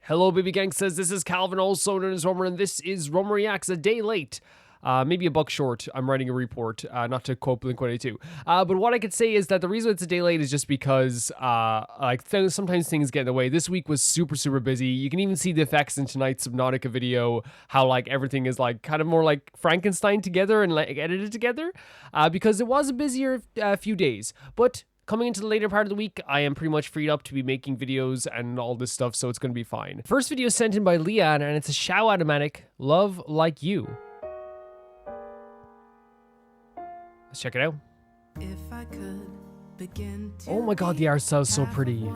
Hello, baby gangsters. This is Calvin, also known as Romer, and this is Romer Reacts a day late. Maybe a buck short. I'm writing a report, not to quote Blink-182. But what I could say is that the reason it's a day late is just because sometimes things get in the way. This week was super, super busy. You can even see the effects in tonight's Subnautica video, how like everything is like kind of more like Frankenstein together and like edited together, because it was a busier few days. But coming into the later part of the week, I am pretty much freed up to be making videos and all this stuff, so it's going to be fine. First video is sent in by Yelan, and it's a Shia automatic, Love Like You. Let's check it out. If I could begin to oh my god, the art style's so pretty.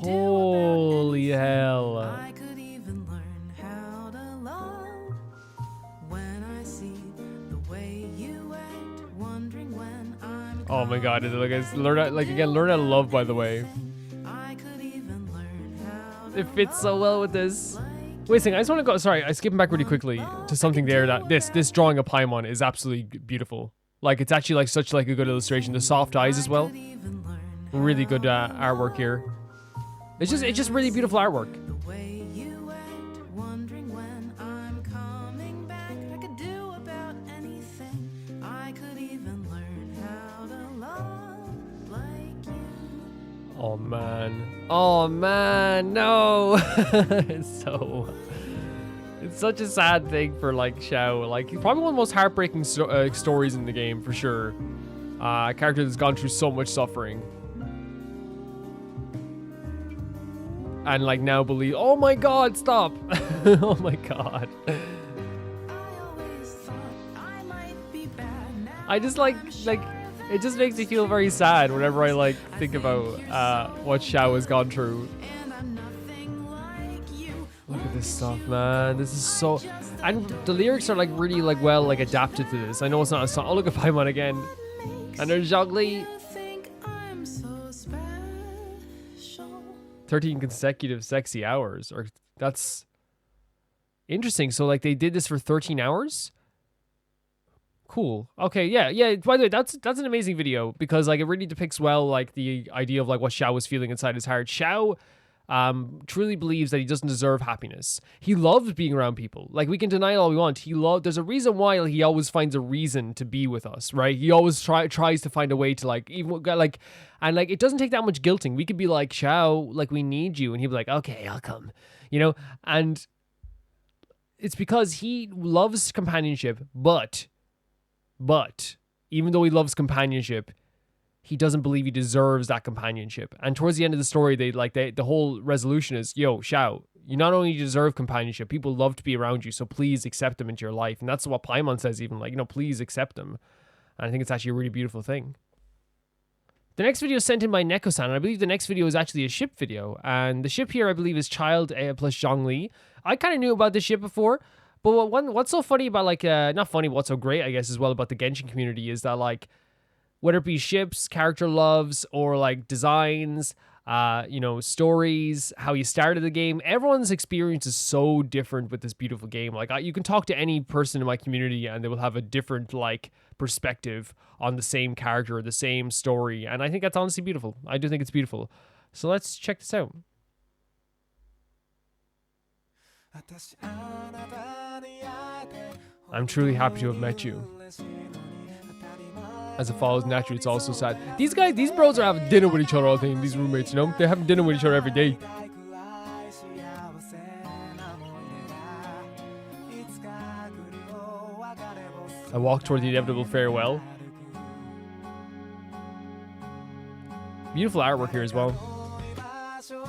Holy hell. I could even learn how to love when I see the way you act, wondering when I'm oh my god, learn how to love, by the way. I could even learn how It fits so well with this. Wait a second, I just want to go, sorry, I skipped back really quickly to something there that this drawing of Paimon is absolutely beautiful. Like, it's actually like such like a good illustration. The soft eyes as well. Really good artwork here. It's just really beautiful artwork. the way you act, wondering when I'm coming back. I could do about anything. I could even learn how to love like you. Oh man. Oh man, no. It's such a sad thing for like Xiao. Like, probably one of the most heartbreaking stories in the game for sure. A character that's gone through so much suffering. And like now believe, oh my god, stop. Oh my god. I just like it just makes me feel very sad whenever I like think about what Xiao has gone through. Look at this stuff, man. This is so, and the lyrics are like really like well like adapted to this. I know it's not a song. Oh, look at Paimon again. And there's Zhongli. 13 consecutive sexy hours, or that's interesting. So like they did this for 13 hours. Cool. Okay, yeah. By the way, that's an amazing video because like it really depicts well like the idea of like what Xiao was feeling inside his heart. Xiao truly believes that he doesn't deserve happiness. He loves being around people. Like, we can deny it all we want. There's a reason why he always finds a reason to be with us, right? He always tries to find a way to like even like, and like it doesn't take that much guilting. We could be like, Xiao, like we need you, and he'd be like, okay, I'll come, you know. And it's because he loves companionship, but even though he loves companionship, he doesn't believe he deserves that companionship. And towards the end of the story, the whole resolution is, yo, Xiao, you not only deserve companionship, people love to be around you, so please accept them into your life. And that's what Paimon says, even like, you know, please accept them. And I think it's actually a really beautiful thing. The next video is sent in by Neko-san, and I believe the next video is actually a ship video. And the ship here, I believe, is Childe plus Zhongli. I kind of knew about this ship before, but what's so funny about like, not funny, but what's so great, I guess, as well about the Genshin community is that like, whether it be ships, character loves, or like designs, you know, stories, how you started the game, everyone's experience is so different with this beautiful game. Like, you can talk to any person in my community and they will have a different like perspective on the same character or the same story. And I think that's honestly beautiful. I do think it's beautiful. So let's check this out. I'm truly happy to have met you. As it follows naturally, it's also sad. These bros are having dinner with each other all the time, these roommates, you know? They're having dinner with each other every day. I walk toward the inevitable farewell. Beautiful artwork here as well.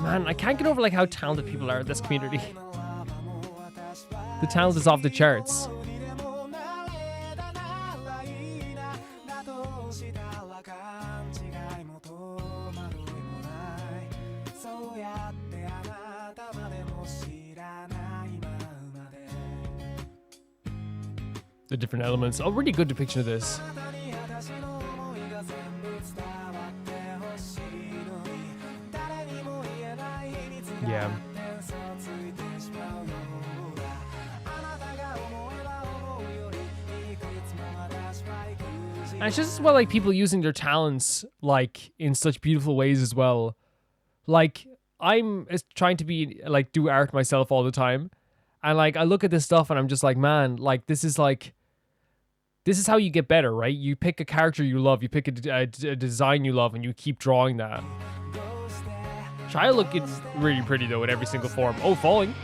Man, I can't get over like how talented people are in this community. The talent is off the charts. The different elements. Oh, really good depiction of this. Yeah. And it's just as well like people using their talents like in such beautiful ways as well. Like I'm trying to be like do art myself all the time, and like I look at this stuff and I'm just like, man, like this is how you get better, right? You pick a character you love, you pick a design you love, and you keep drawing that. Shia looking really pretty though in every single form. Oh, falling.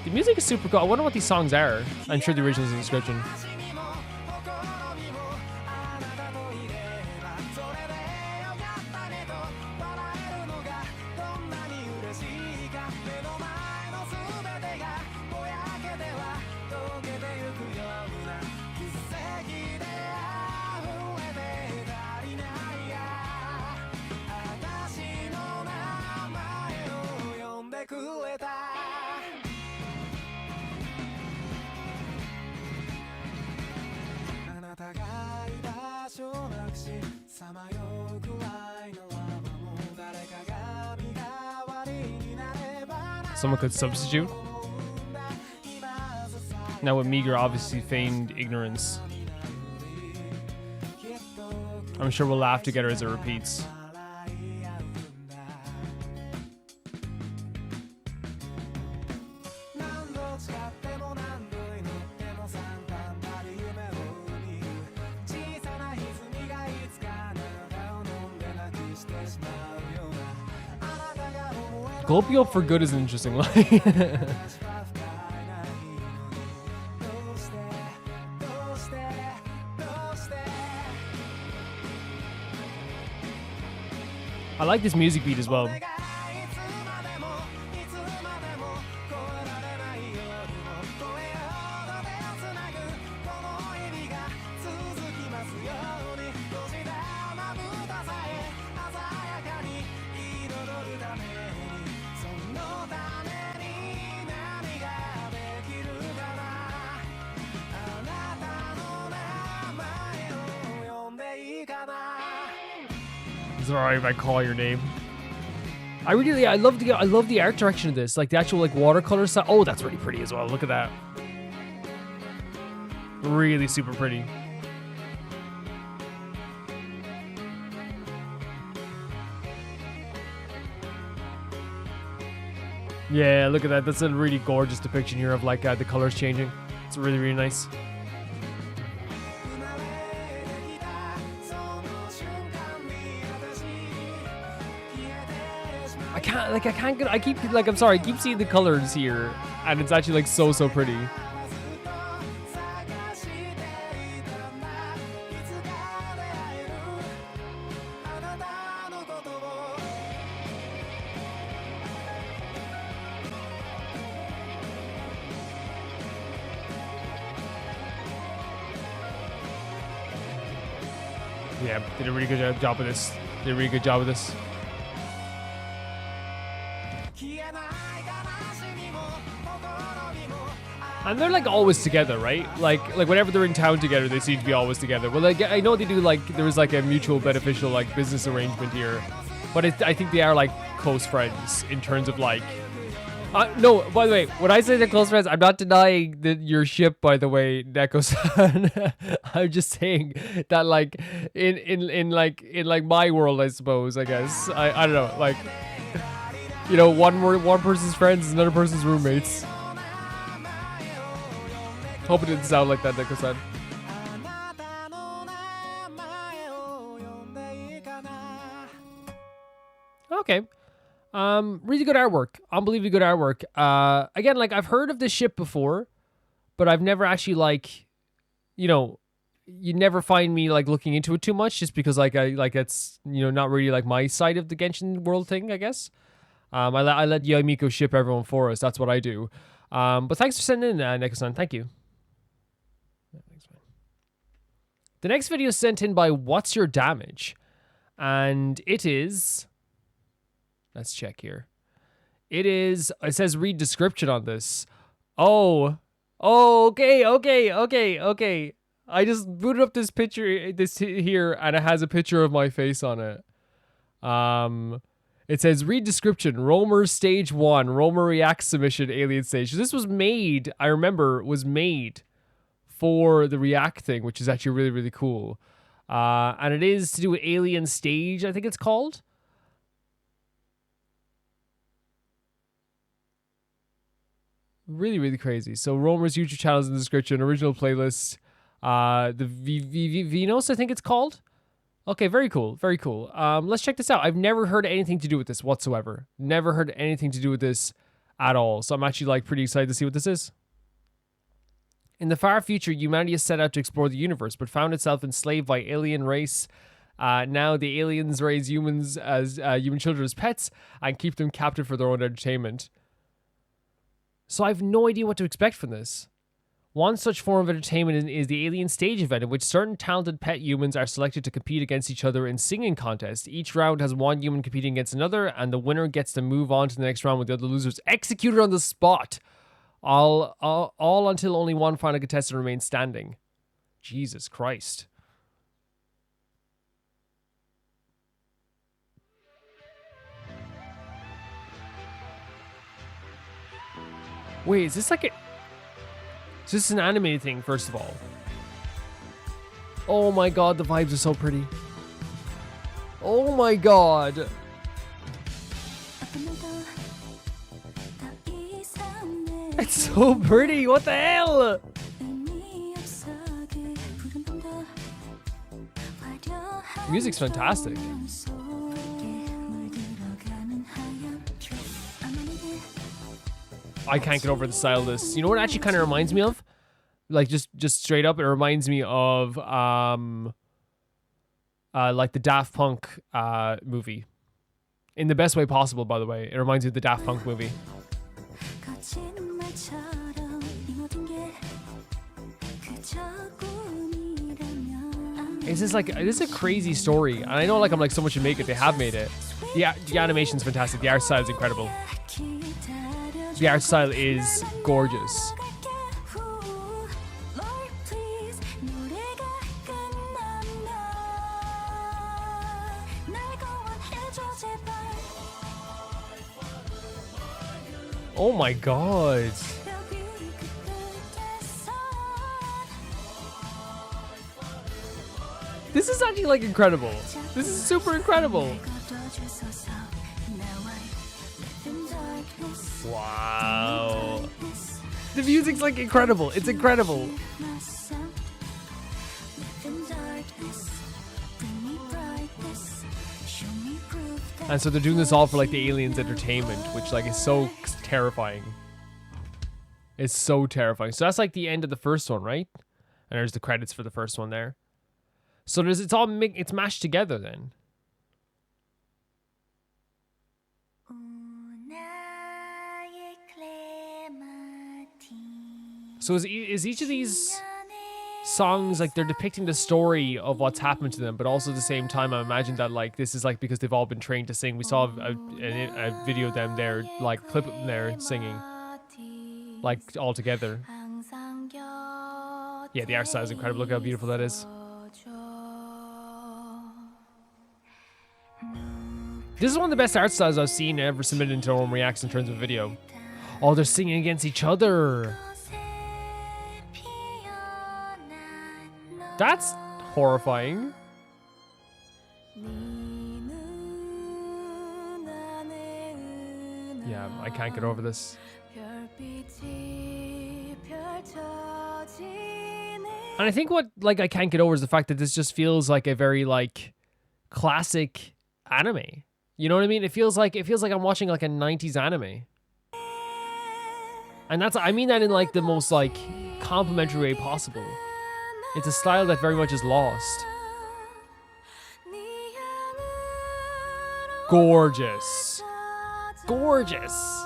The music is super cool. I wonder what these songs are. I'm sure the original's in the description. Someone could substitute. Now with meager, obviously feigned ignorance. I'm sure we'll laugh together as it repeats. Glopio for good is an interesting line. I like this music beat as well. Sorry if I call your name. I love the art direction of this, like the actual like watercolor style. Oh, that's really pretty as well. Look at that. Really super pretty. Yeah, look at that. That's a really gorgeous depiction here of like the colors changing. It's really, really nice. I keep seeing the colors here, and it's actually like so pretty. Yeah, did a really good job with this. Did a really good job with this. And they're like always together, right? Like whenever they're in town together, they seem to be always together. Well, like I know they do like there was like a mutual beneficial like business arrangement here, but I think they are like close friends in terms of like. No, by the way, when I say they're close friends, I'm not denying that your ship. By the way, Neko-san, I'm just saying that like in my world, I suppose. I guess I don't know, like you know, one person's friends is another person's roommates. Hope it didn't sound like that, Neko-san. Okay. Really good artwork. Unbelievably good artwork. Again, like I've heard of this ship before, but I've never actually like, you know, you never find me like looking into it too much just because like it's, you know, not really like my side of the Genshin world thing, I guess. I let Yamiko ship everyone for us. That's what I do. But thanks for sending in, Neko-san. Thank you. The next video is sent in by What's Your Damage? And it is... Let's check here. It says read description on this. Oh, okay. I just booted up this picture, here, and it has a picture of my face on it. It says read description, Roamer stage 1, Roamer reacts submission, alien stage. So this was made, I remember, was made for the React thing, which is actually really, really cool. And it is to do with Alien Stage, I think it's called. Really, really crazy. So Romer's YouTube channel is in the description. Original playlist. The Venus, I think it's called. Okay, very cool. Very cool. Let's check this out. I've never heard anything to do with this whatsoever. Never heard anything to do with this at all. So I'm actually like pretty excited to see what this is. In the far future, humanity has set out to explore the universe, but found itself enslaved by alien race. Now the aliens raise humans as human children as pets and keep them captive for their own entertainment. So I have no idea what to expect from this. One such form of entertainment is the Alien Stage event, in which certain talented pet humans are selected to compete against each other in singing contests. Each round has one human competing against another, and the winner gets to move on to the next round with the other losers executed on the spot. All until only one final contestant remains standing. Jesus Christ. Wait, is this like a... Is this an animated thing, first of all? Oh my god, the vibes are so pretty. Oh my god. It's so pretty, what the hell? Music's fantastic. I can't get over the style of this. You know what it actually kind of reminds me of? Like just straight up, it reminds me of like the Daft Punk movie. In the best way possible, by the way. It reminds me of the Daft Punk movie. This is a crazy story. And I know like I'm like someone should make it. They have made it. The animation's fantastic. The art style is incredible. The art style is gorgeous. Oh my god. This is actually like incredible. This is super incredible. Wow. The music's like incredible. It's incredible. And so they're doing this all for like the aliens' entertainment, which like is so terrifying. It's so terrifying. So that's like the end of the first one, right? And there's the credits for the first one there. So it's mashed together then. So is each of these songs like they're depicting the story of what's happened to them, but also at the same time I imagine that like this is like because they've all been trained to sing. We saw a video of them there, like clip of them there singing, like all together. Yeah, the art style is incredible. Look how beautiful that is. This is one of the best art styles I've seen ever submitted into Norm Reacts in terms of video. Oh, they're singing against each other. That's horrifying. Yeah, I can't get over this. And I think what like I can't get over is the fact that this just feels like a very like classic anime. You know what I mean? It feels like I'm watching like a 90s anime. And I mean that in like the most like complimentary way possible. It's a style that very much is lost. Gorgeous. Gorgeous.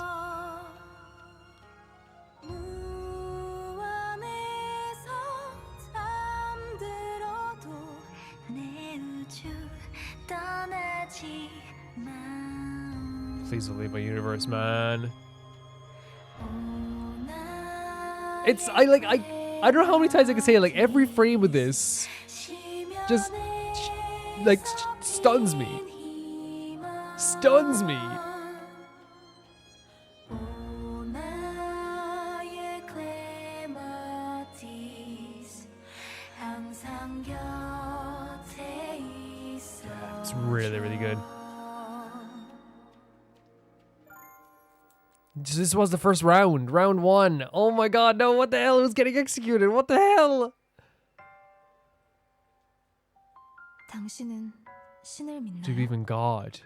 Please don't leave my universe, man. I don't know how many times I can say it, like every frame of this just like stuns me. Stuns me. It's really, really good. This was the first round. Round 1. Oh my god, no, what the hell? Who's getting executed? What the hell? 당신은 신을 Do you believe 믿나요? in God?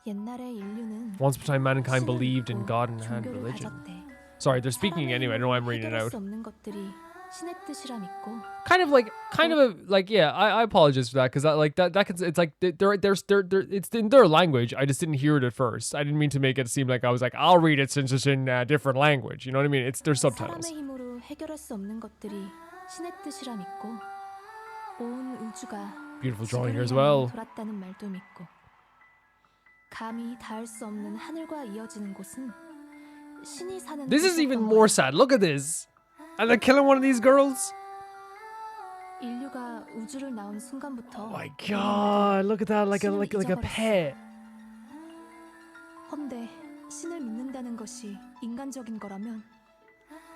옛날에 인류는 Once upon a time, mankind 신을 believed in 믿고 God and had 종교를 religion. 가졌대. Sorry, they're speaking anyway. I don't know why I'm reading it 해결할 out. 수 없는 것들이 신의 뜻이라 믿고 Yeah. I apologize for that because that can, it's like it's in their language. I just didn't hear it at first. I didn't mean to make it seem like I was like, I'll read it since it's in a different language. You know what I mean? It's their subtitles. 사람의 힘으로 해결할 수 없는 것들이 신의 뜻이라 믿고 온 우주가 Beautiful drawing here as 지구를 well. 향해 돌았다는 말도 믿고 감히 닿을 수 없는 하늘과 이어지는 곳은 신이 사는 This is even 곳이었던 more 거야. sad. Look at this. And they're killing one of these girls. 인류가 우주를 나온 순간부터 Oh my god! Look at that, like a pet. 헌데 신을 믿는다는 것이 인간적인 거라면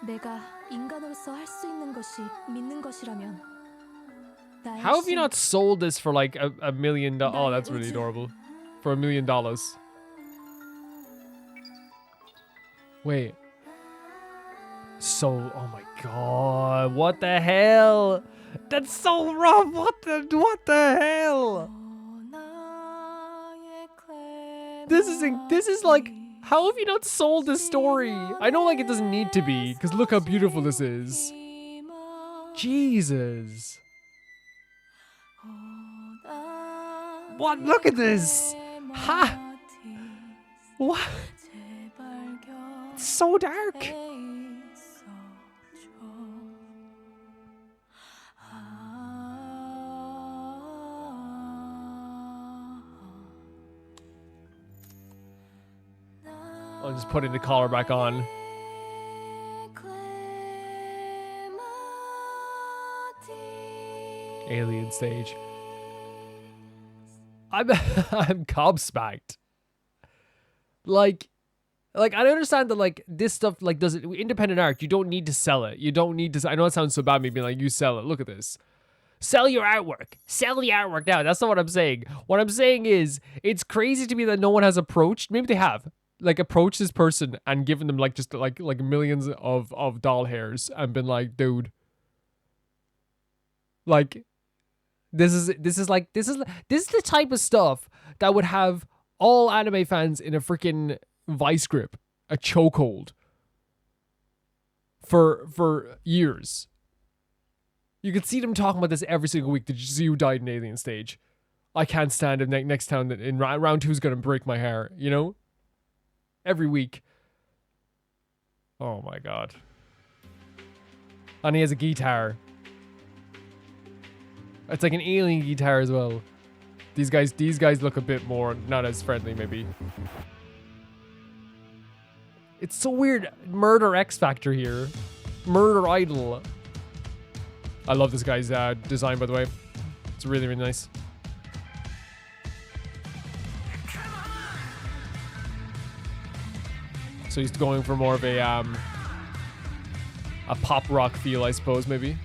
내가 인간으로서 할 수 있는 것이 믿는 것이라면 나의 How have you 신, not sold this for like a $1 million? Oh, that's really adorable. For $1 million. Wait. So, oh my god, what the hell? That's so rough. What the hell? This is like, how have you not sold this story? I know like it doesn't need to be, because look how beautiful this is. Jesus. What? Look at this. Ha! What? It's so dark. I'll just putting the collar back on. Alien stage. I'm gobsmacked. Like I understand that like this stuff like does it independent art. You don't need to sell it. You don't need to. I know it sounds so bad. Me being like you sell it. Look at this. Sell your artwork. Sell the artwork now. That's not what I'm saying. What I'm saying is it's crazy to me that no one has approached. Maybe they have. Like approached this person and given them like just like millions of doll hairs and been like, dude, like this is the type of stuff that would have all anime fans in a freaking vice grip, a chokehold for years. You could see them talking about this every single week. Did you see who died in Alien Stage? I can't stand it. Next time in round 2 is gonna break my hair. You know. Every week. Oh my god. And he has a guitar. It's like an alien guitar as well. These guys look a bit more not as friendly maybe. It's so weird. Murder X Factor here. Murder Idol. I love this guy's design by the way. It's really, really nice. So he's going for more of a pop rock feel, I suppose, maybe.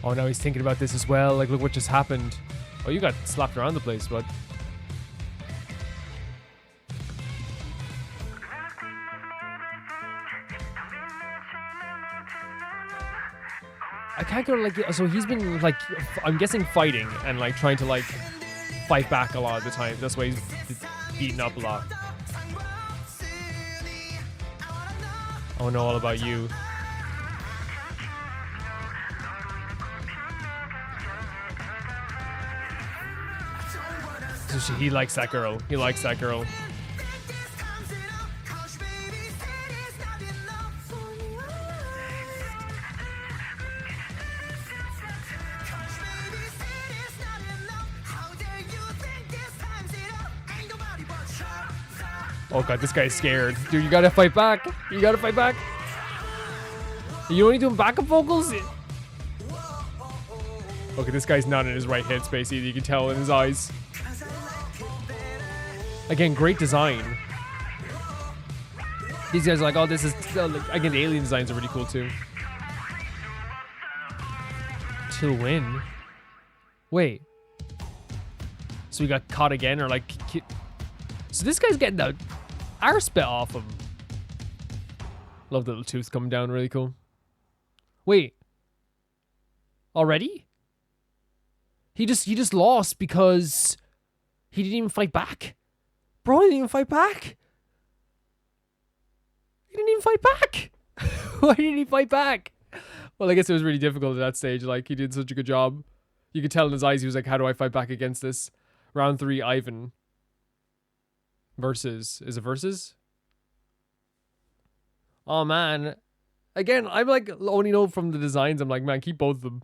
Oh, now he's thinking about this as well. Like, look what just happened. Oh, you got slapped around the place, bud. I can't go like, so he's been like, I'm guessing fighting and like trying to like fight back a lot of the time. That's why he's beaten up a lot. Oh no, all about you. So he likes that girl. He likes that girl. Oh god, this guy's scared. Dude, you gotta fight back. You gotta fight back. Are you only doing backup vocals? Okay, this guy's not in his right headspace either. You can tell in his eyes. Again, great design. These guys are like, oh, this is... Again, the alien designs are really cool too. To win? Wait. So we got caught again or like... So this guy's getting the arse bit off him. Love the little tooth coming down, really cool. Wait. Already? He just lost because he didn't even fight back. Bro, he didn't even fight back. He didn't even fight back. Why didn't he fight back? Well, I guess it was really difficult at that stage. Like, he did such a good job. You could tell in his eyes, he was like, how do I fight back against this? Round 3, Ivan. Versus. Is it versus? Oh, man. Again, I'm like, only know from the designs, I'm like, man, keep both of them.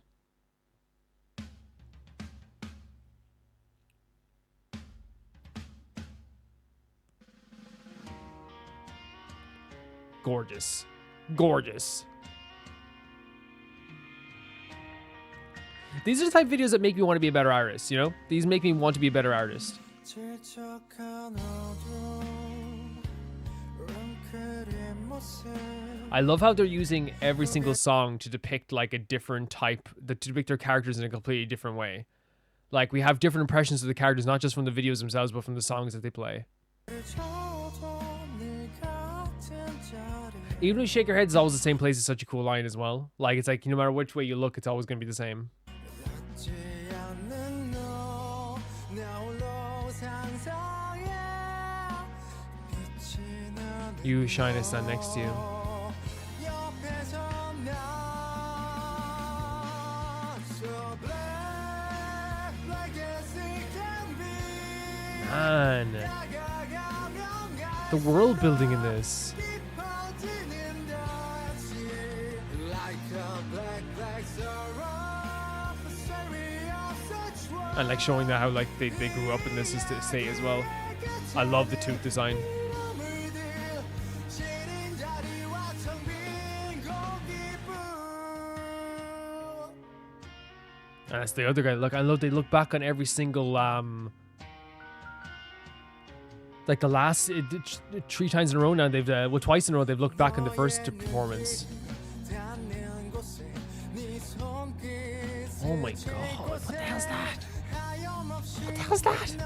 Gorgeous. Gorgeous. These are the type of videos that make me want to be a better artist, you know? These make me want to be a better artist. I love how they're using every single song to depict like a different type, to depict their characters in a completely different way. Like, we have different impressions of the characters, not just from the videos themselves, but from the songs that they play. Even if Shake Your Head is always the same place is such a cool line as well. Like, it's like, no matter which way you look, it's always going to be the same. You shine, I stand next to you. Man. The world building in this. And like showing that how like they grew up in this state as well. I love the tooth design. And that's the other guy. Look, I love they look back on every single like the last 3 times in a row now they've well, twice in a row they've looked back on the first performance. Oh my god, what the hell's that? What the hell's that?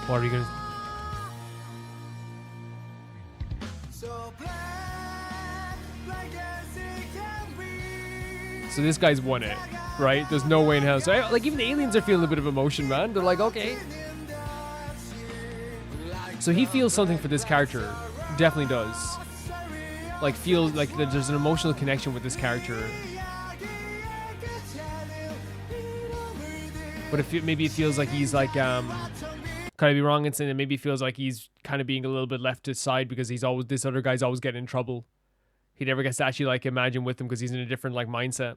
What are you gonna... So this guy's won it, right? There's no way in hell. So like even the aliens are feeling a bit of emotion, man. They're like, okay. So he feels something for this character. Definitely does. Like feels like there's an emotional connection with this character. But maybe it feels like he's like, could I be wrong in saying that maybe it feels like he's kind of being a little bit left aside because he's always, this other guy's always getting in trouble. He never gets to actually like imagine with him because he's in a different like mindset.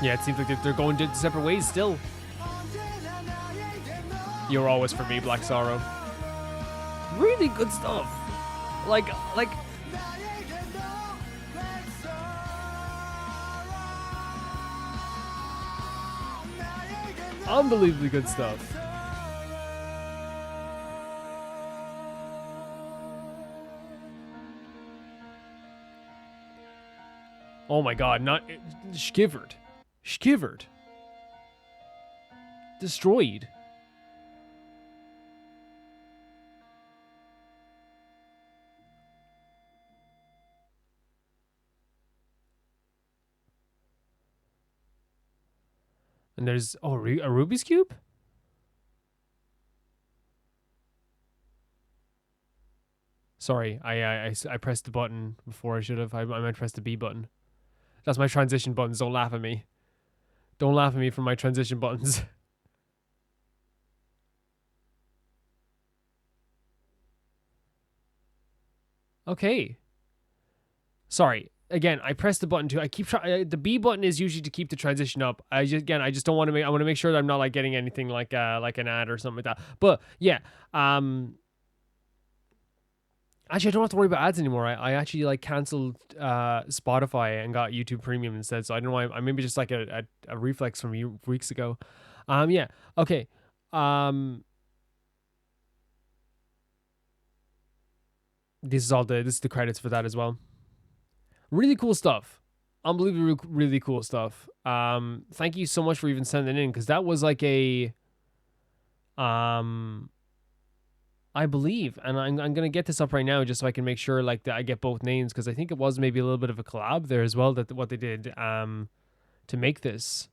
Yeah, it seems like they're going separate ways still. You're always for me, Black Sorrow. Really good stuff. Like unbelievably good stuff. Oh my god, not shivered. Shivered. Destroyed. And there's, oh, a Rubik's Cube? Sorry, I pressed the button before I should have. I might press the B button. That's my transition buttons. Don't laugh at me. Don't laugh at me for my transition buttons. Okay. Sorry. Again, I pressed the button too. I keep trying. The B button is usually to keep the transition up. I just don't want to make. I want to make sure that I'm not like getting anything like an ad or something like that. But yeah, Actually, I don't have to worry about ads anymore. I actually like canceled Spotify and got YouTube Premium instead. So I don't know why. I maybe just like a reflex from weeks ago. Yeah. Okay. Um, this is the credits for that as well. Really cool stuff. Unbelievably really cool stuff. Thank you so much for even sending in, because that was like a I believe, and I'm gonna get this up right now just so I can make sure like that I get both names, because I think it was maybe a little bit of a collab there as well, that what they did to make this.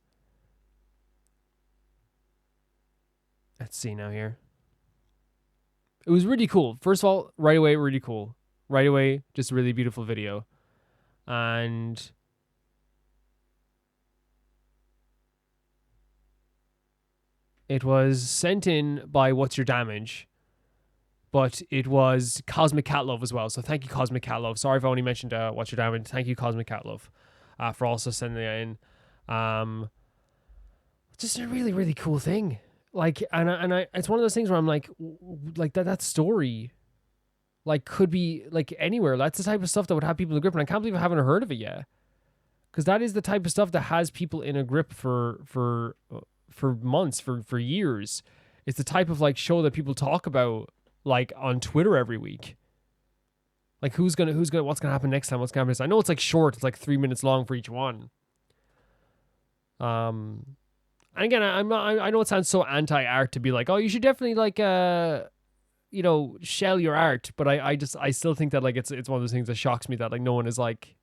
Let's see now here. It was really cool. First of all, right away, really cool. Right away, just a really beautiful video. And it was sent in by What's Your Damage, but it was Cosmic Cat Love as well. So thank you, Cosmic Cat Love. Sorry if I only mentioned What's Your Damage. Thank you, Cosmic Cat Love, for also sending it in. Just a really, really cool thing. Like, and I, it's one of those things where I'm like that story, like, could be like anywhere. That's the type of stuff that would have people in a grip, and I can't believe I haven't heard of it yet. Because that is the type of stuff that has people in a grip for months, for years. It's the type of like show that people talk about like on Twitter every week. Like what's gonna happen next time? What's gonna happen next time? I know it's like short. It's like 3 minutes long for each one. And again, I'm not. I know it sounds so anti-art to be like, oh, you should definitely like shell your art. But I still think that like it's one of those things that shocks me that like no one is like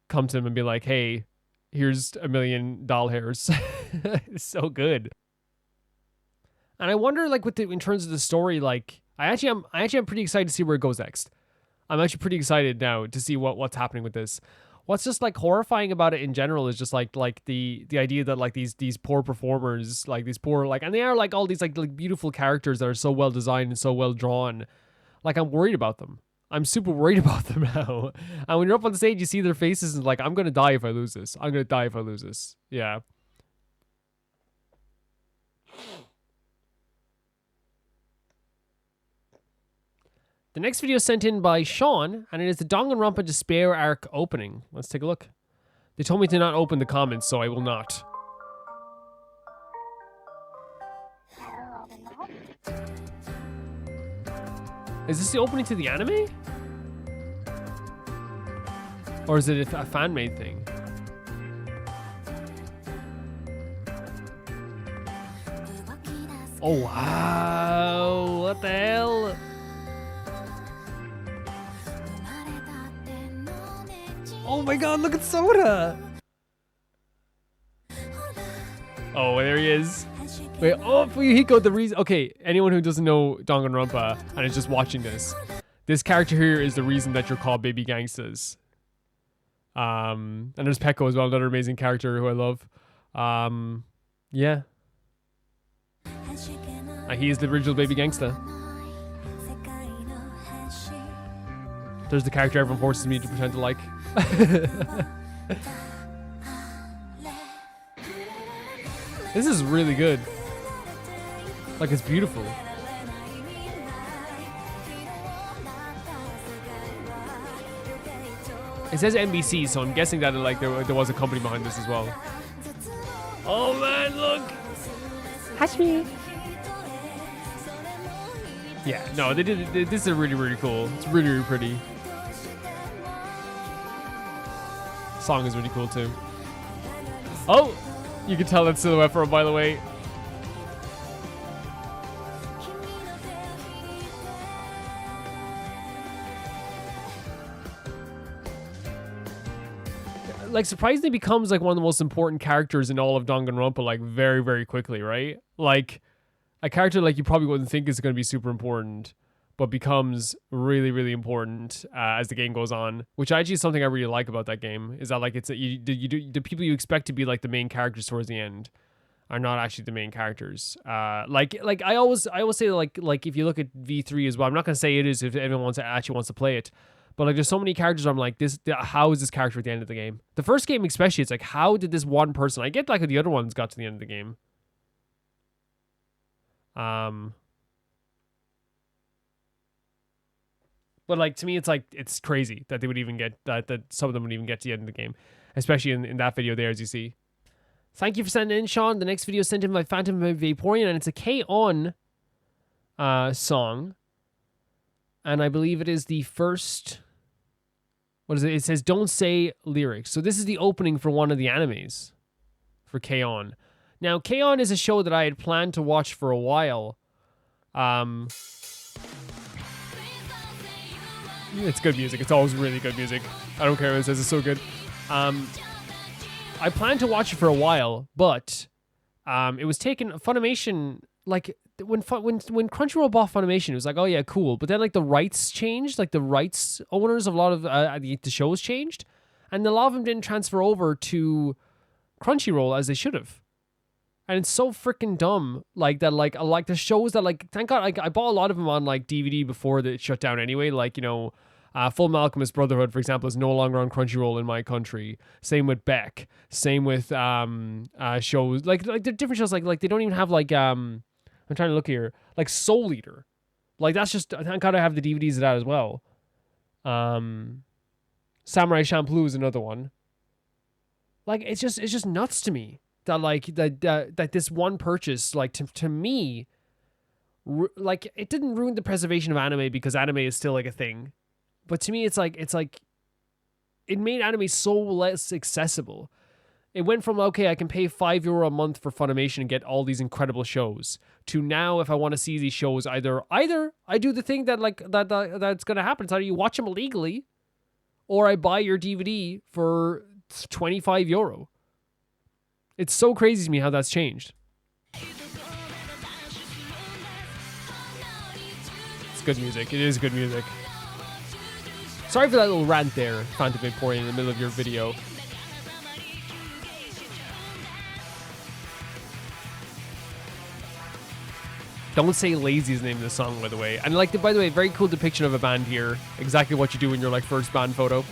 come to them and be like, hey, here's $1 million doll hairs. It's so good. And I wonder, like, in terms of the story, like, I actually am pretty excited to see where it goes next. I'm actually pretty excited now to see what's happening with this. What's just like horrifying about it in general is just like the idea that like these poor performers, like these poor, like, and they are like all these like beautiful characters that are so well designed and so well drawn. Like, I'm worried about them. I'm super worried about them now. And when you're up on the stage, you see their faces and like, I'm gonna die if I lose this. I'm gonna die if I lose this. Yeah. The next video is sent in by Sean, and it is the Danganronpa Despair arc opening. Let's take a look. They told me to not open the comments, so I will not. Is this the opening to the anime? Or is it a fan-made thing? Oh, wow. What the hell? Oh my god, look at Soda! Oh, there he is. Wait, oh, Fuyuhiko, the reason... Okay, anyone who doesn't know Danganronpa and is just watching this character here is the reason that you're called baby gangstas. And there's Peko as well, another amazing character who I love. Yeah. He is the original baby gangsta. There's the character everyone forces me to pretend to like. This is really good. Like, it's beautiful. It says NBC, so I'm guessing that like there was a company behind this as well. Oh man, look! Hashmi! Yeah, no, they did. This is really, really cool. It's really, really pretty. Song is really cool too. Oh, you can tell that silhouette from a mile away. Like, surprisingly becomes like one of the most important characters in all of Danganronpa, like very, very quickly, right? Like a character like you probably wouldn't think is going to be super important, but becomes really, really important as the game goes on. Which actually is something I really like about that game, is that like it's the people you expect to be like the main characters towards the end are not actually the main characters. Like I always say like if you look at V3 as well, I'm not gonna say it is if anyone actually wants to play it. But like, there's so many characters where I'm like, how is this character at the end of the game? The first game especially, it's like, how did this one person... I get like the other ones got to the end of the game. But like to me, it's like it's crazy that they would even get that some of them would even get to the end of the game, especially in that video there, as you see. Thank you for sending in, Sean. The next video sent in by Phantom Vaporeon, and it's a K-On! Song. And I believe it is the first... What is it? It says, don't say lyrics. So this is the opening for one of the animes for K-On! Now, K-On! Is a show that I had planned to watch for a while. It's good music. It's always really good music. I don't care what it says. It's so good. I planned to watch it for a while, but it was taken... Funimation... Like, when Crunchyroll bought Funimation, it was like, oh yeah, cool. But then, like, the rights changed. Like, the rights owners of a lot of the shows changed. And a lot of them didn't transfer over to Crunchyroll as they should have. And it's so freaking dumb. Like, that, like the shows that, like, thank God, like, I bought a lot of them on, like, DVD before it shut down anyway. Like, you know, Full Alchemist Brotherhood, for example, is no longer on Crunchyroll in my country. Same with Beck. Same with shows. Like the different shows, like, they don't even have, like, I'm trying to look here. Like Soul Eater. Like that's just, thank God I have the DVDs of that as well. Samurai Champloo is another one. Like it's just nuts to me that like that this one purchase, like to me, like it didn't ruin the preservation of anime because anime is still like a thing. But to me it's like it made anime so less accessible. It went from, okay, I can pay €5 a month for Funimation and get all these incredible shows, to now, if I want to see these shows, either I do the thing that like that's gonna happen. It's either you watch them illegally, or I buy your DVD for €25. It's so crazy to me how that's changed. It's good music. It is good music. Sorry for that little rant there, Phantom Vaporeon, in the middle of your video. Don't Say Lazy is the name of the song, by the way. And like, by the way, very cool depiction of a band here. Exactly what you do in your like first band photo.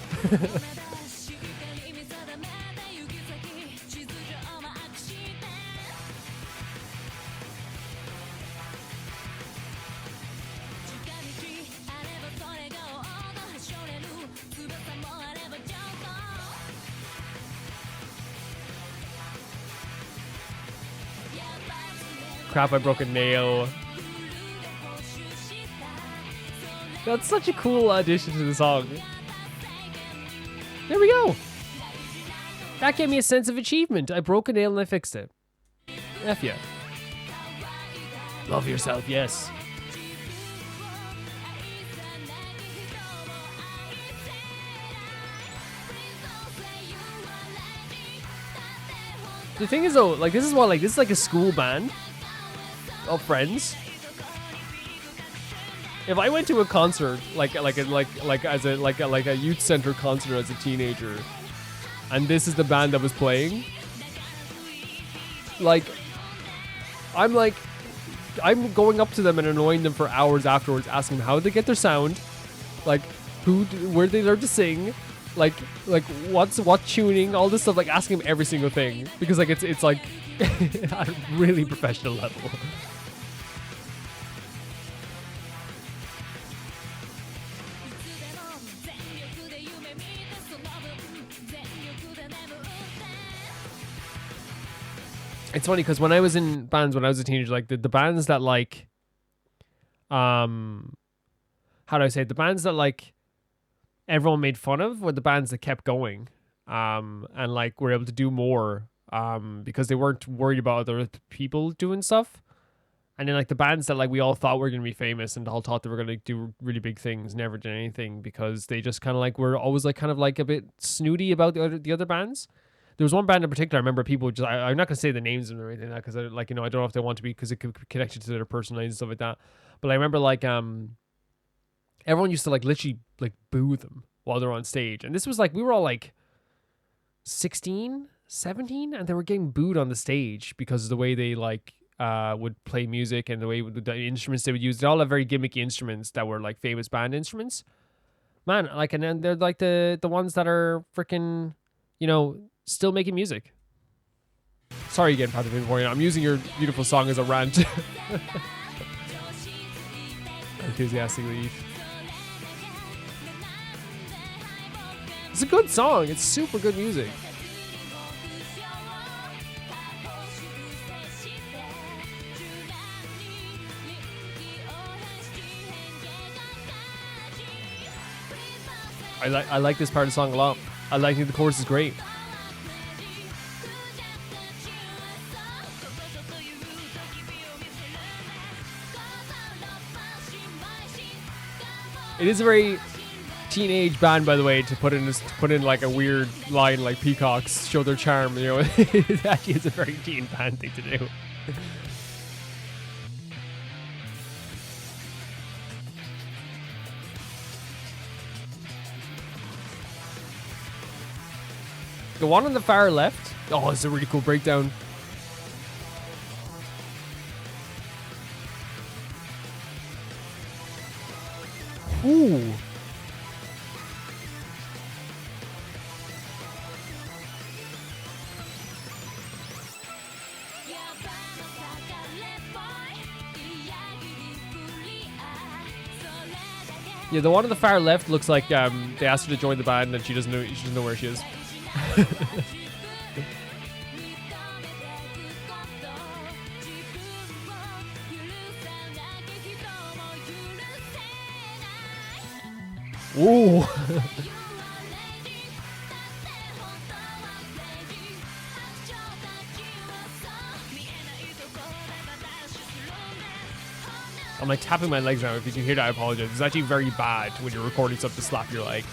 Crap, I broke a nail. That's such a cool addition to the song. There we go. That gave me a sense of achievement. I broke a nail and I fixed it. F yeah. Love yourself, yes. The thing is though, like this is like a school band of friends. If I went to a concert, like a youth center concert as a teenager, and this is the band that was playing, I'm going up to them and annoying them for hours afterwards, asking them how they get their sound, like where they learn to sing, like what tuning, all this stuff, like asking them every single thing, because like it's like at a really professional level. It's funny because when I was in bands when I was a teenager, like the bands that like, how do I say it? The bands that like everyone made fun of were the bands that kept going, and like were able to do more, because they weren't worried about other people doing stuff. And then like the bands that like we all thought were going to be famous and all thought they were going to do really big things never did anything because they just kind of like were always like kind of like a bit snooty about the other bands. There was one band in particular I remember people just, I'm not going to say the names or anything like that because I don't know if they want to be, because it could be connected to their personalities and stuff like that. But I remember like everyone used to like literally like boo them while they're on stage. And this was like, we were all like 16, 17, and they were getting booed on the stage because of the way they like would play music and the way the instruments they would use. They all have very gimmicky instruments that were like famous band instruments. Man, like, and then they're like the ones that are freaking, you know, still making music. Sorry again, Patrick Vaporeon. I'm using your beautiful song as a rant. Enthusiastically. It's a good song. It's super good music. I like this part of the song a lot. I like the chorus is great. It is a very teenage band, by the way, to put in like a weird line like peacocks show their charm. You know, it actually is a very teen band thing to do. The one on the far left. Oh, it's a really cool breakdown. Ooh. Yeah, the one on the far left looks like they asked her to join the band and she doesn't know where she is. Ooh. I'm like tapping my legs now. If you can hear that, I apologize. It's actually very bad when you're recording stuff to slap your leg.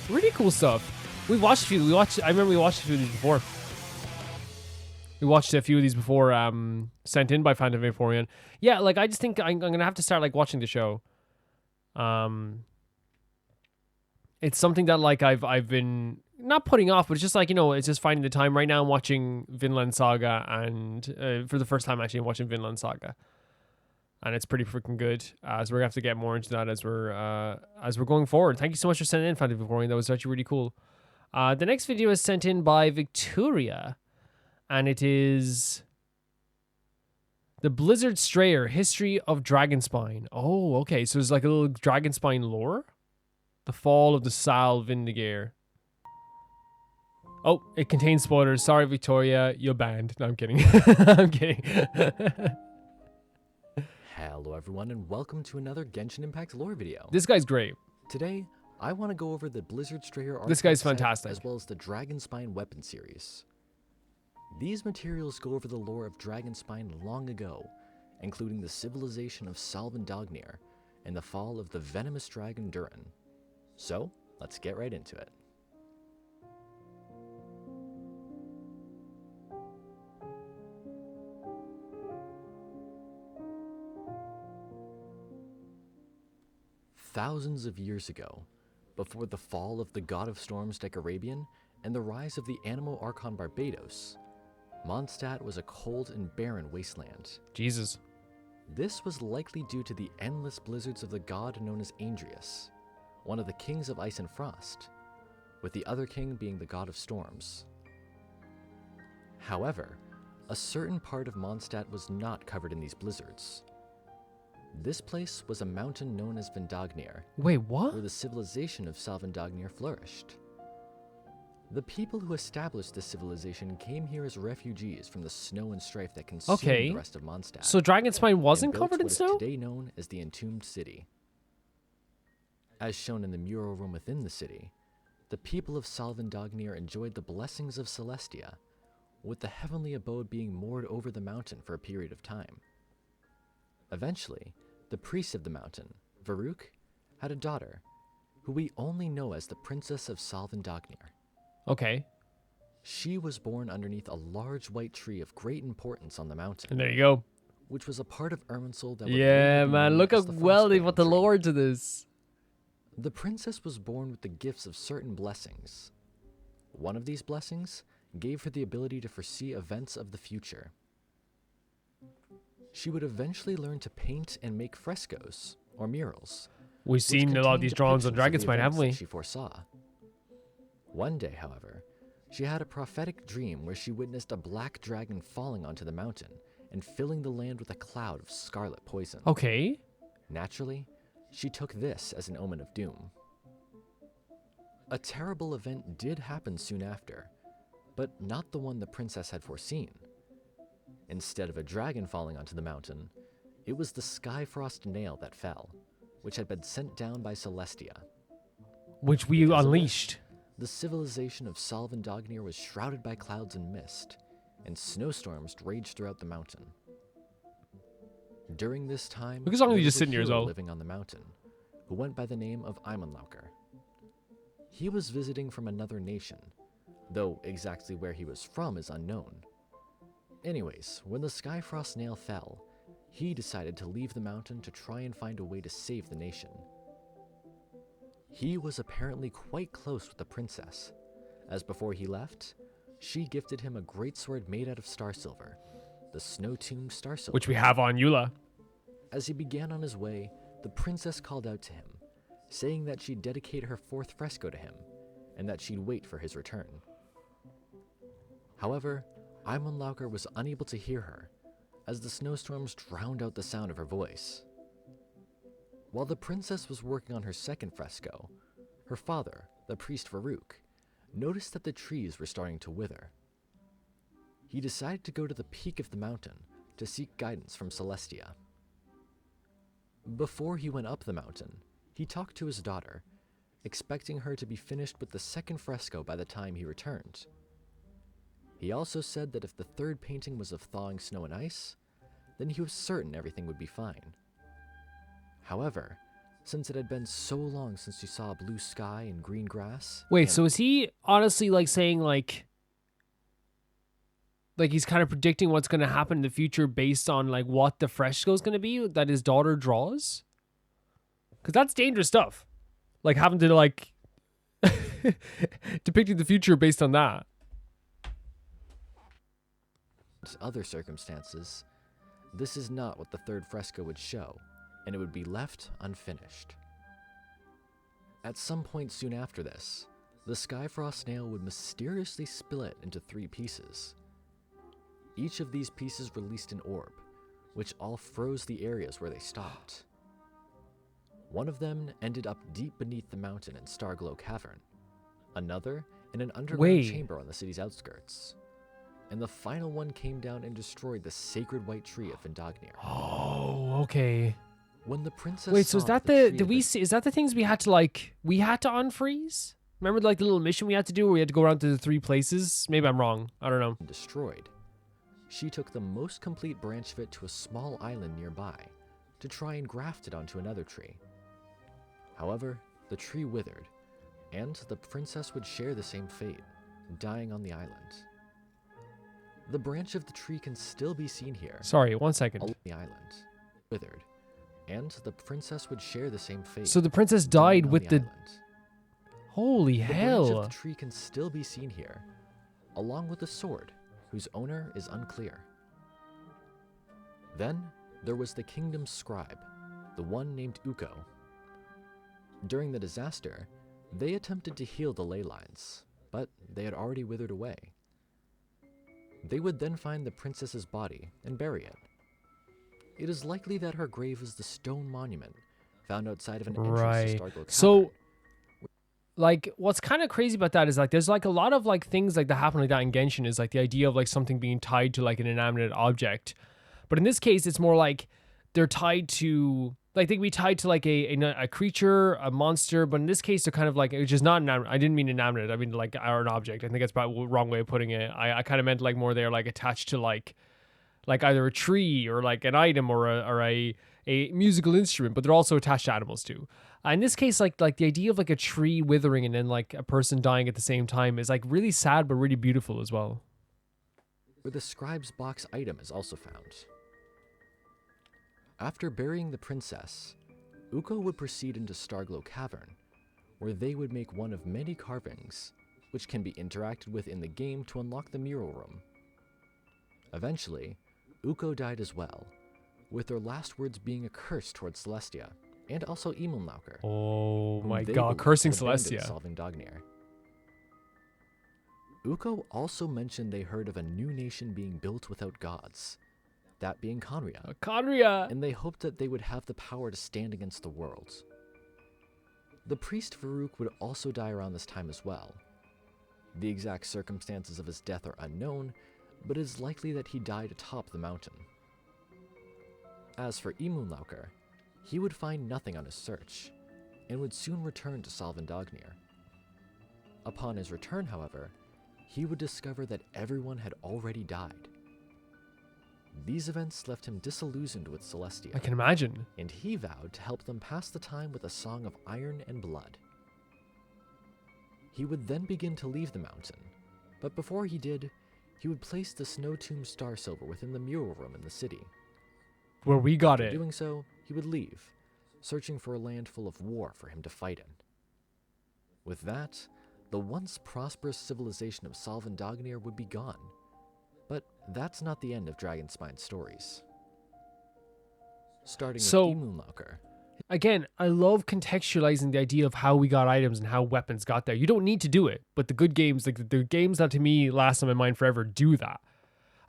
Really cool stuff. I remember we watched a few of these before. We watched a few of these before, sent in by Phantom Vaporeon. Yeah, like I just think I'm gonna have to start like watching the show. It's something that like I've been not putting off, but it's just like, you know, it's just finding the time. Right now I'm watching Vinland Saga, and for the first time actually I'm watching Vinland Saga. And it's pretty freaking good. So we're gonna have to get more into that as we're going forward. Thank you so much for sending in, Phantom Vaporeon. That was actually really cool. The next video is sent in by Victoria, and it is the Blizzard Strayer History of Dragonspine. Oh, okay. So it's like a little Dragonspine lore. The Fall of the Sal Vindigear. Oh, it contains spoilers. Sorry, Victoria, you're banned. No, I'm kidding. I'm kidding. Hello everyone and welcome to another Genshin Impact lore video. This guy's great. Today, I want to go over the Blizzard Strayer This guy's archive set, fantastic. as well as the Dragonspine weapon series. These materials go over the lore of Dragonspine long ago, including the civilization of Salvandagnir and the fall of the venomous dragon Durin. So, let's get right into it. Thousands of years ago, before the fall of the god of storms Decarabian and the rise of the Animo Archon Barbados, Mondstadt was a cold and barren wasteland. Jesus. This was likely due to the endless blizzards of the god known as Andrias, one of the kings of ice and frost, with the other king being the god of storms. However, a certain part of Mondstadt was not covered in these blizzards. This place was a mountain known as Vendagnir, Wait, what? where the civilization of Salvandagnir flourished. The people who established this civilization came here as refugees from the snow and strife that consumed Okay. the rest of Mondstadt. So Dragonspine wasn't and built covered in what is snow? today known as the Entombed City. As shown in the mural room within the city, the people of Salvandagnir enjoyed the blessings of Celestia, with the heavenly abode being moored over the mountain for a period of time. Eventually, the priest of the mountain, Varuk, had a daughter, who we only know as the Princess of Salvandagnir. Okay. She was born underneath a large white tree of great importance on the mountain, And there you go. which was a part of Irminsul that would Yeah, later be man. known Look how as the well they Frostbane put the tree. lore to this. The princess was born with the gifts of certain blessings. One of these blessings gave her the ability to foresee events of the future. She would eventually learn to paint and make frescoes, or murals. We've which seen a lot of contained these drawings on depictions of the Dragonspine, events haven't that we? She foresaw. One day, however, She had a prophetic dream where she witnessed a black dragon falling onto the mountain and filling the land with a cloud of scarlet poison. Okay. Naturally, she took this as an omen of doom. A terrible event did happen soon after, but not the one the princess had foreseen. Instead of a dragon falling onto the mountain, it was the Skyfrost nail that fell, which had been sent down by Celestia. Which we Because of unleashed. The civilization of Salvandognir was shrouded by clouds and mist, and snowstorms raged throughout the mountain. During this time, Look at Zhongli there just was a sitting here as hero well. living on the mountain, who went by the name of Imonlauker. He was visiting from another nation, though exactly where he was from is unknown. Anyways, when the Skyfrost nail fell, he decided to leave the mountain to try and find a way to save the nation. He was apparently quite close with the princess, as before he left, she gifted him a great sword made out of star silver, the snow-tuned star silver. Which we have on Eula. As he began on his way, the princess called out to him, saying that she'd dedicate her 4th fresco to him, and that she'd wait for his return. However, Imonlauker was unable to hear her, as the snowstorms drowned out the sound of her voice. While the princess was working on her 2nd fresco, her father, the priest Farouk, noticed that the trees were starting to wither. He decided to go to the peak of the mountain to seek guidance from Celestia. Before he went up the mountain, he talked to his daughter, expecting her to be finished with the 2nd fresco by the time he returned. He also said that if the 3rd painting was of thawing snow and ice, then he was certain everything would be fine. Hehowever, since it had been so long since he saw blue sky and green grass... Wait, and- so is he honestly like saying like he's kind of predicting what's going to happen in the future based on like what the fresco is going to be that his daughter draws? Because that's dangerous stuff. Like having to like depicting the future based on that. other circumstances, this is not what the 3rd fresco would show, and it would be left unfinished. At some point soon after this, the Skyfrost nail would mysteriously split into 3 pieces. Each of these pieces released an orb, which all froze the areas where they stopped. One of them ended up deep beneath the mountain in Starglow Cavern, another in an underground chamber on the city's outskirts, and the final one came down and destroyed the sacred white tree of Vindagnir. Oh, okay. When the princess Wait, so is saw that the the tree did had we been- see, is that the things we had to unfreeze? Remember like the little mission we had to do where we had to go around to the 3 places? Maybe I'm wrong. I don't know. destroyed, she took the most complete branch of it to a small island nearby to try and graft it onto another tree. However, the tree withered, and the princess would share the same fate, dying on the island. The branch of the tree can still be seen here Sorry, 1 second. along the island, withered, and the princess would share the same fate. So the princess dying died on with the island. holy The branch hell. of the tree can still be seen here, along with a sword, whose owner is unclear. Then, there was the kingdom's scribe, the one named Uko. During the disaster, they attempted to heal the ley lines, but they had already withered away. They would then find the princess's body and bury it. It is likely that her grave is the stone monument found outside of an entrance Right. to Starglow Cavern. So like what's kind of crazy about that is like there's like a lot of like things like that happen like that in Genshin is like the idea of like something being tied to like an inanimate object. But in this case it's more like they're tied to like they can be tied to like a creature, a monster, but in this case they're kind of like it's just not inanimate. I didn't mean inanimate. I mean like or an object. I think that's probably the wrong way of putting it. I kind of meant like more they're like attached to like either a tree or like an item or a musical instrument, but they're also attached to animals too. In this case, like the idea of like a tree withering and then like a person dying at the same time is like really sad but really beautiful as well. Where the scribe's box item is also found. After burying the princess, Uko would proceed into Starglow Cavern, where they would make one of many carvings, which can be interacted with in the game to unlock the mural room. Eventually, Uko died as well, with their last words being a curse towards Celestia, and also Imonlauker. Oh whom my they god, believed cursing had abandoned Celestia. Salvandognir. Uko also mentioned they heard of a new nation being built without gods, that being Khaenri'ah, Conria. and they hoped that they would have the power to stand against the world. The priest Varuk would also die around this time as well. The exact circumstances of his death are unknown, but it is likely that he died atop the mountain. As for Imunlauker, he would find nothing on his search, and would soon return to Salvandognir. Upon his return, however, he would discover that everyone had already died. These events left him disillusioned with Celestia, I can imagine. and he vowed to help them pass the time with a song of iron and blood. He would then begin to leave the mountain, but before he did, he would place the Snow Tomb Star Silver within the mural room in the city. Where we got After it. doing so, he would leave, searching for a land full of war for him to fight in. With that, the once prosperous civilization of Salvandognir would be gone. But that's not the end of Dragonspine's stories. Starting So- with Imunlauker, Again, I love contextualizing the idea of how we got items and how weapons got there. You don't need to do it, but the good games, like the games that to me last on my mind forever, do that.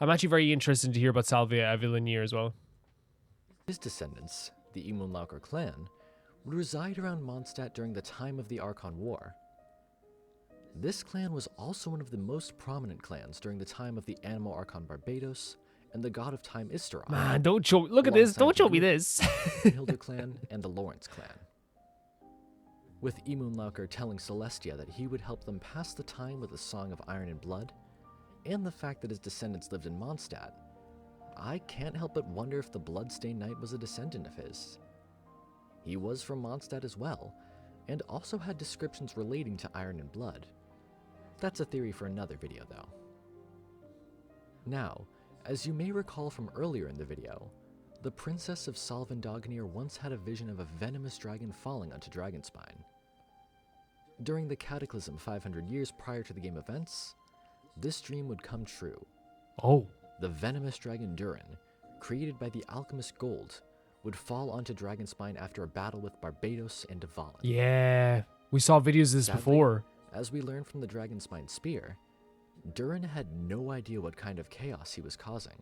I'm actually very interested to hear about Salvia Avillanir as well. his descendants, the Imunlauker clan, would reside around Mondstadt during the time of the Archon War. This clan was also one of the most prominent clans during the time of the Animal Archon Barbados and the God of Time Isteron, Man, don't show. Look at this. alongside Don't show the me Group, this. the Hilda clan, and the Lawrence clan. With Imunlauker telling Celestia that he would help them pass the time with a song of iron and blood, and the fact that his descendants lived in Mondstadt, I can't help but wonder if the Bloodstained Knight was a descendant of his. He was from Mondstadt as well, and also had descriptions relating to iron and blood. That's a theory for another video though. Now, as you may recall from earlier in the video, the Princess of Salvandognir once had a vision of a venomous dragon falling onto Dragonspine. During the Cataclysm 500 years prior to the game events, this dream would come true. Oh, The venomous dragon Durin, created by the alchemist Gold, would fall onto Dragonspine after a battle with Barbados and Dvalin. yeah. We saw videos of this Sadly, before. As we learned from the Dragonspine Spear, Durin had no idea what kind of chaos he was causing.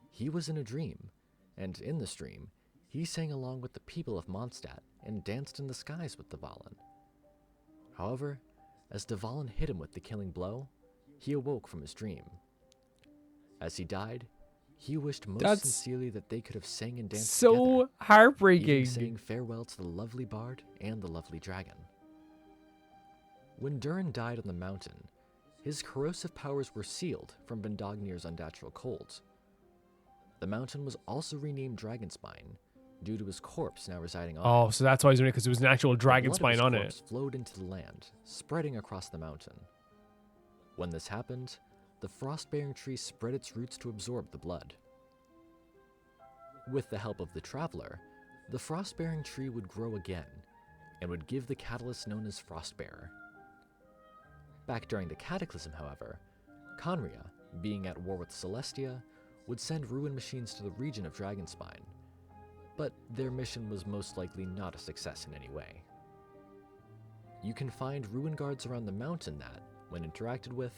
He was in a dream, and in this dream, he sang along with the people of Mondstadt and danced in the skies with Dvalin. However, as Dvalin hit him with the killing blow, he awoke from his dream. As he died, he wished most That's sincerely that they could have sang and danced together, So even heartbreaking. saying farewell to the lovely bard and the lovely dragon. When Durin died on the mountain, his corrosive powers were sealed from Vendognir's unnatural cold. The mountain was also renamed Dragonspine due to his corpse now residing on it. Oh, so that's why he's doing it, because it was an actual dragon The blood of spine his on corpse it. flowed into the land, spreading across the mountain. When this happened, the frost-bearing tree spread its roots to absorb the blood. With the help of the Traveler, the frost-bearing tree would grow again, and would give the catalyst known as Frostbearer. Back during the Cataclysm, however, Khaenri'ah, being at war with Celestia, would send ruin machines to the region of Dragonspine, but their mission was most likely not a success in any way. You can find ruin guards around the mountain that, when interacted with,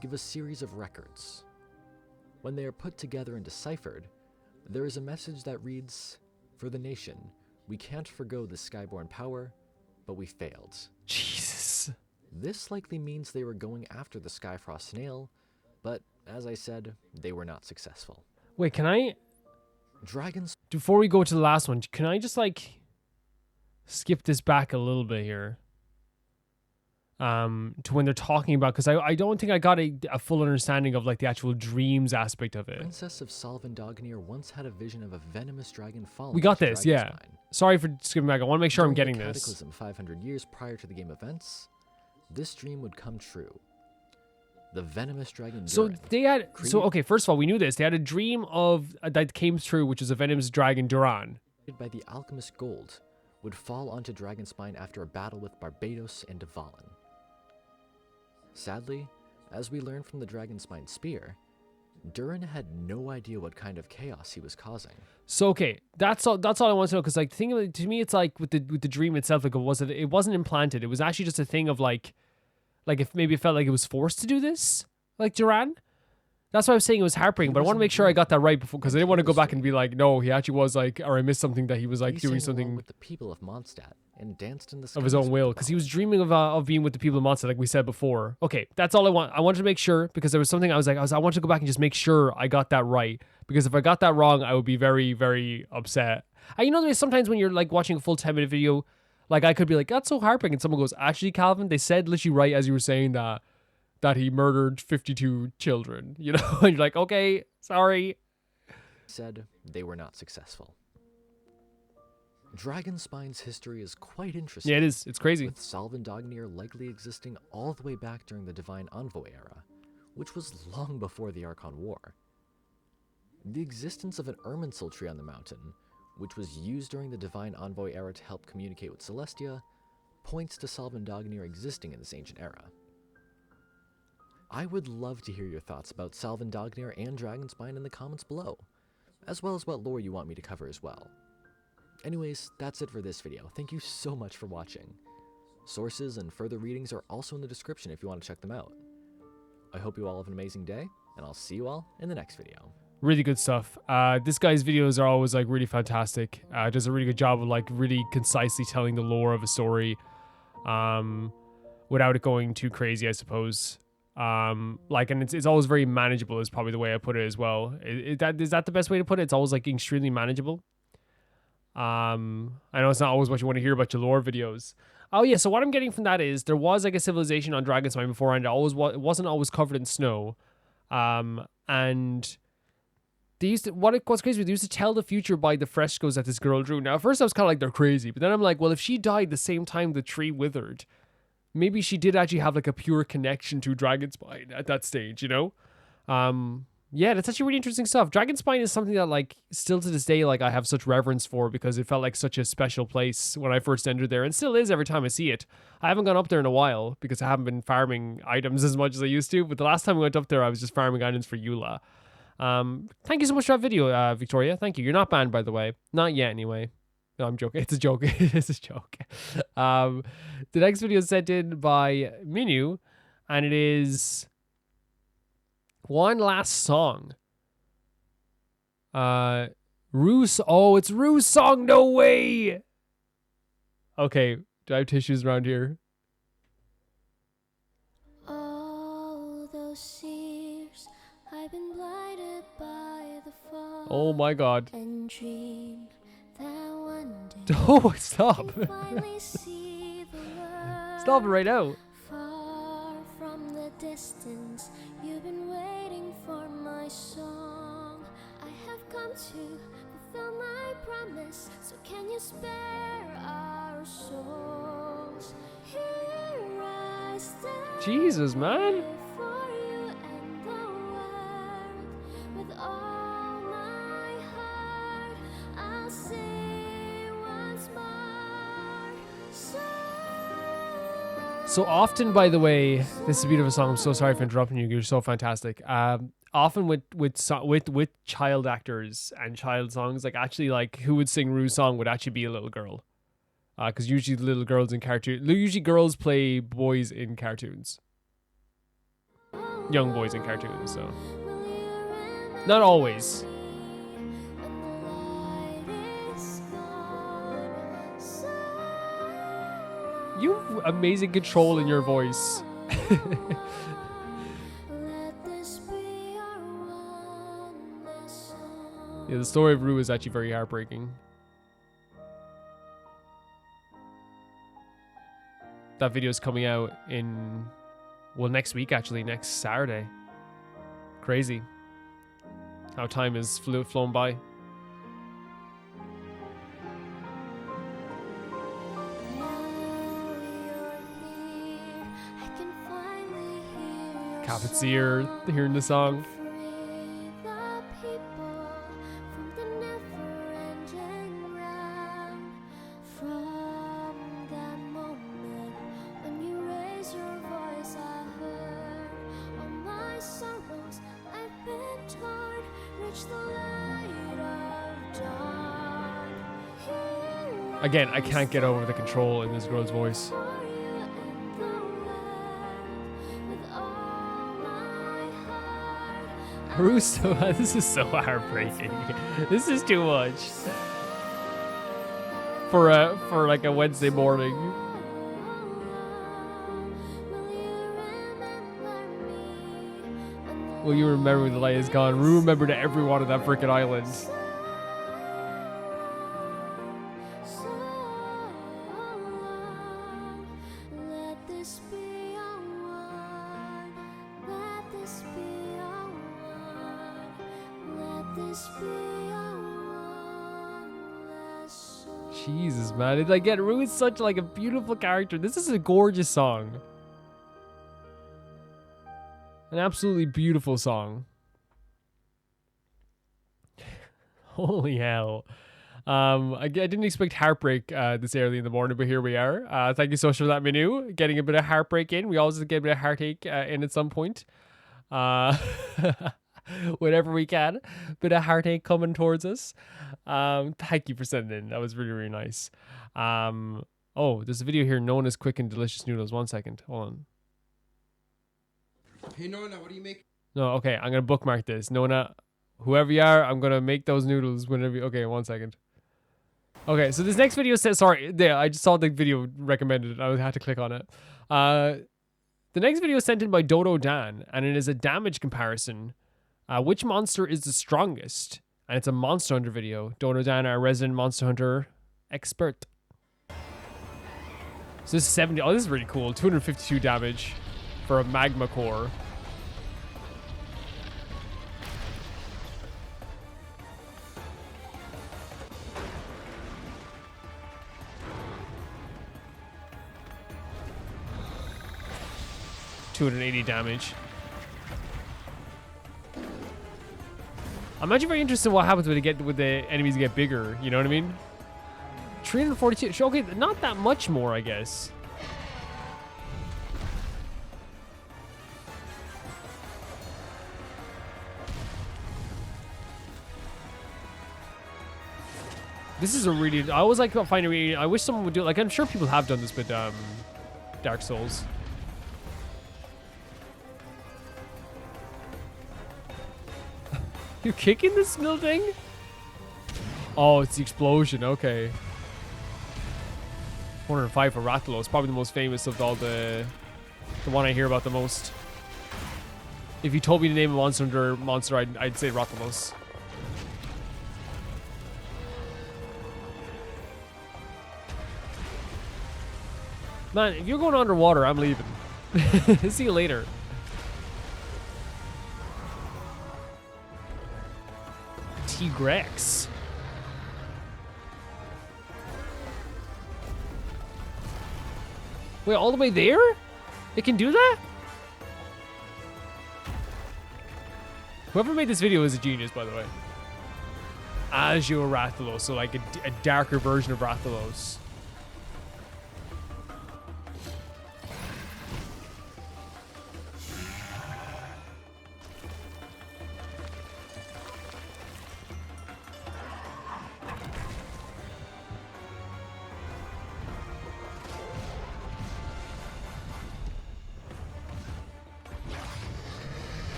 give a series of records. When they are put together and deciphered, there is a message that reads, "For the nation, we can't forgo the skyborn power, but we failed." Jesus. This likely means they were going after the Skyfrost snail, but as I said, they were not successful. Wait, can I, Dragons before we go to the last one, can I just like skip this back a little bit here? To when they're talking about, because I don't think I got a full understanding of like the actual dreams aspect of it. Princess of Salvandognir once had a vision of a venomous dragon falling. We got onto this, yeah. Dragonspine. Sorry for skipping back. I want to make sure I'm During getting the this. Cataclysm 500 years prior to the game events, this dream would come true. The venomous dragon So Durin, they had, so created okay, first of all, we knew this. They had a dream of that came true, which is a venomous dragon Duran. by the alchemist Gold, would fall onto Dragonspine after a battle with Barbados and Dvalin. Sadly, as we learned from the Dragonspine Spear, Durin had no idea what kind of chaos he was causing. So okay, that's all. That's all I want to know. Because like, the thing to me, it's like with the dream itself, like it wasn't implanted. It was actually just a thing of like Like if maybe it felt like it was forced to do this, like Duran. That's why I was saying it was heartbreaking, but I want to make sure I got that right before, because I didn't want to go back and be like, no, he actually was like, or I missed something that he was like He doing sang along something with the people of Mondstadt and danced in the of his skies own will, with because them. he was dreaming of being with the people of Monster, like we said before. Okay, that's all I want. I wanted to make sure, because there was something I wanted to go back and just make sure I got that right, because if I got that wrong, I would be very, very upset. And you know, sometimes when you're like watching a full 10-minute video, like I could be like, that's so heartbreaking, and someone goes, actually, Calvin, they said literally right as you were saying that he murdered 52 children, you know? And you're like, okay, sorry. Said they were not successful. Dragonspine's history is quite interesting. Yeah, it is. It's crazy. With Salvandognir likely existing all the way back during the Divine Envoy era, which was long before the Archon War. The existence of an Irminsul tree on the mountain, which was used during the Divine Envoy era to help communicate with Celestia, points to Salvandognir existing in this ancient era. I would love to hear your thoughts about Salvandognir and Dragonspine in the comments below, as well as what lore you want me to cover as well. Anyways, that's it for this video. Thank you so much for watching. Sources and further readings are also in the description if you want to check them out. I hope you all have an amazing day, and I'll see you all in the next video. Really good stuff. This guy's videos are always like really fantastic. Does a really good job of like really concisely telling the lore of a story, without it going too crazy, I suppose. And it's always very manageable is probably the way I put it as well. Is that the best way to put it? It's always like extremely manageable. I know it's not always what you want to hear about your lore videos. Oh yeah, so what I'm getting from that is there was like a civilization on Dragonspine beforehand. It wasn't always covered in snow. And they used to, what's crazy, they used to tell the future by the frescoes that this girl drew. Now at first I was kind of like, they're crazy, but then I'm like, well, if she died the same time the tree withered, maybe she did actually have like a pure connection to Dragonspine at that stage, you know? Yeah, that's actually really interesting stuff. Dragonspine is something that like still to this day, like I have such reverence for, because it felt like such a special place when I first entered there, and still is every time I see it. I haven't gone up there in a while because I haven't been farming items as much as I used to, but the last time I went up there, I was just farming items for Eula. Thank you so much for that video, Victoria. Thank you. You're not banned, by the way. Not yet, anyway. No, I'm joking. It's a joke. It's a joke. The next video is sent in by Minu, and it is One Last Song. Rue's. Oh, it's Rue's song. No way. Okay. Do I have tissues around here? All those years I've been blinded by the fog. Oh my god. And dream that one day Oh, stop. I'll finally see the world. Stop it right now. Far from the distance, you've been waiting for my song. I have come to fulfill my promise, so can you spare our souls? Here I stand. Jesus, man. For you and the world, with all my heart, I'll say once more. So often, by the way, this is a beautiful song. I'm so sorry for interrupting you. You're so fantastic. Often with child actors and child songs, like actually like who would sing Rue's song would actually be a little girl. Because usually little girls in usually girls play boys in cartoons. Young boys in cartoons, so. Not always. You have amazing control in your voice. Yeah, the story of Rue is actually very heartbreaking. That video is coming out in, well, next week actually, next Saturday. Crazy how time has flown by. Capit's ear, hearing the song. Again, I can't get over the control in this girl's voice. Russo, this is so heartbreaking. This is too much. For like a Wednesday morning. Will you remember when the light is gone? Remember to everyone on that freaking island. Let this be our one. Let this be our one. Let this be our one last song. Jesus, man. It's like, again, Rue's such like a beautiful character. This is a gorgeous song. An absolutely beautiful song. Holy hell. I didn't expect heartbreak this early in the morning, but here we are. Thank you so much for that menu. Getting a bit of heartbreak in. We always get a bit of heartache in at some point. Whenever we can. Bit of heartache coming towards us. Thank you for sending in. That was really, really nice. Oh, there's a video here known as Quick and Delicious Noodles. 1 second. Hold on. Hey Nona, what do you make? No, okay, I'm gonna bookmark this. Nona, whoever you are, I'm gonna make those noodles whenever you... Okay, 1 second. Okay, so this next video says... Sorry, yeah, I just saw the video recommended. I had to click on it. The next video is sent in by Dodo Dan, and it is a damage comparison. Which monster is the strongest? And it's a Monster Hunter video. Dodo Dan, our resident Monster Hunter expert. So this is 70... Oh, this is really cool. 252 damage for a magma core. $280 damage. I'm actually very interested in what happens when the enemies get bigger. You know what I mean? 342. Okay, not that much more, I guess. This is a really... I always like finding really... I wish someone would do it. Like, I'm sure people have done this with Dark Souls. You kicking this little thing? Oh, it's the explosion. Okay. 105 for Rathalos. Probably the most famous of all the one I hear about the most. If you told me to name a monster, I'd say Rathalos. Man, if you're going underwater, I'm leaving. See you later. T-Grex. Wait, all the way there? It can do that? Whoever made this video is a genius, by the way. Azure Rathalos, so like a darker version of Rathalos.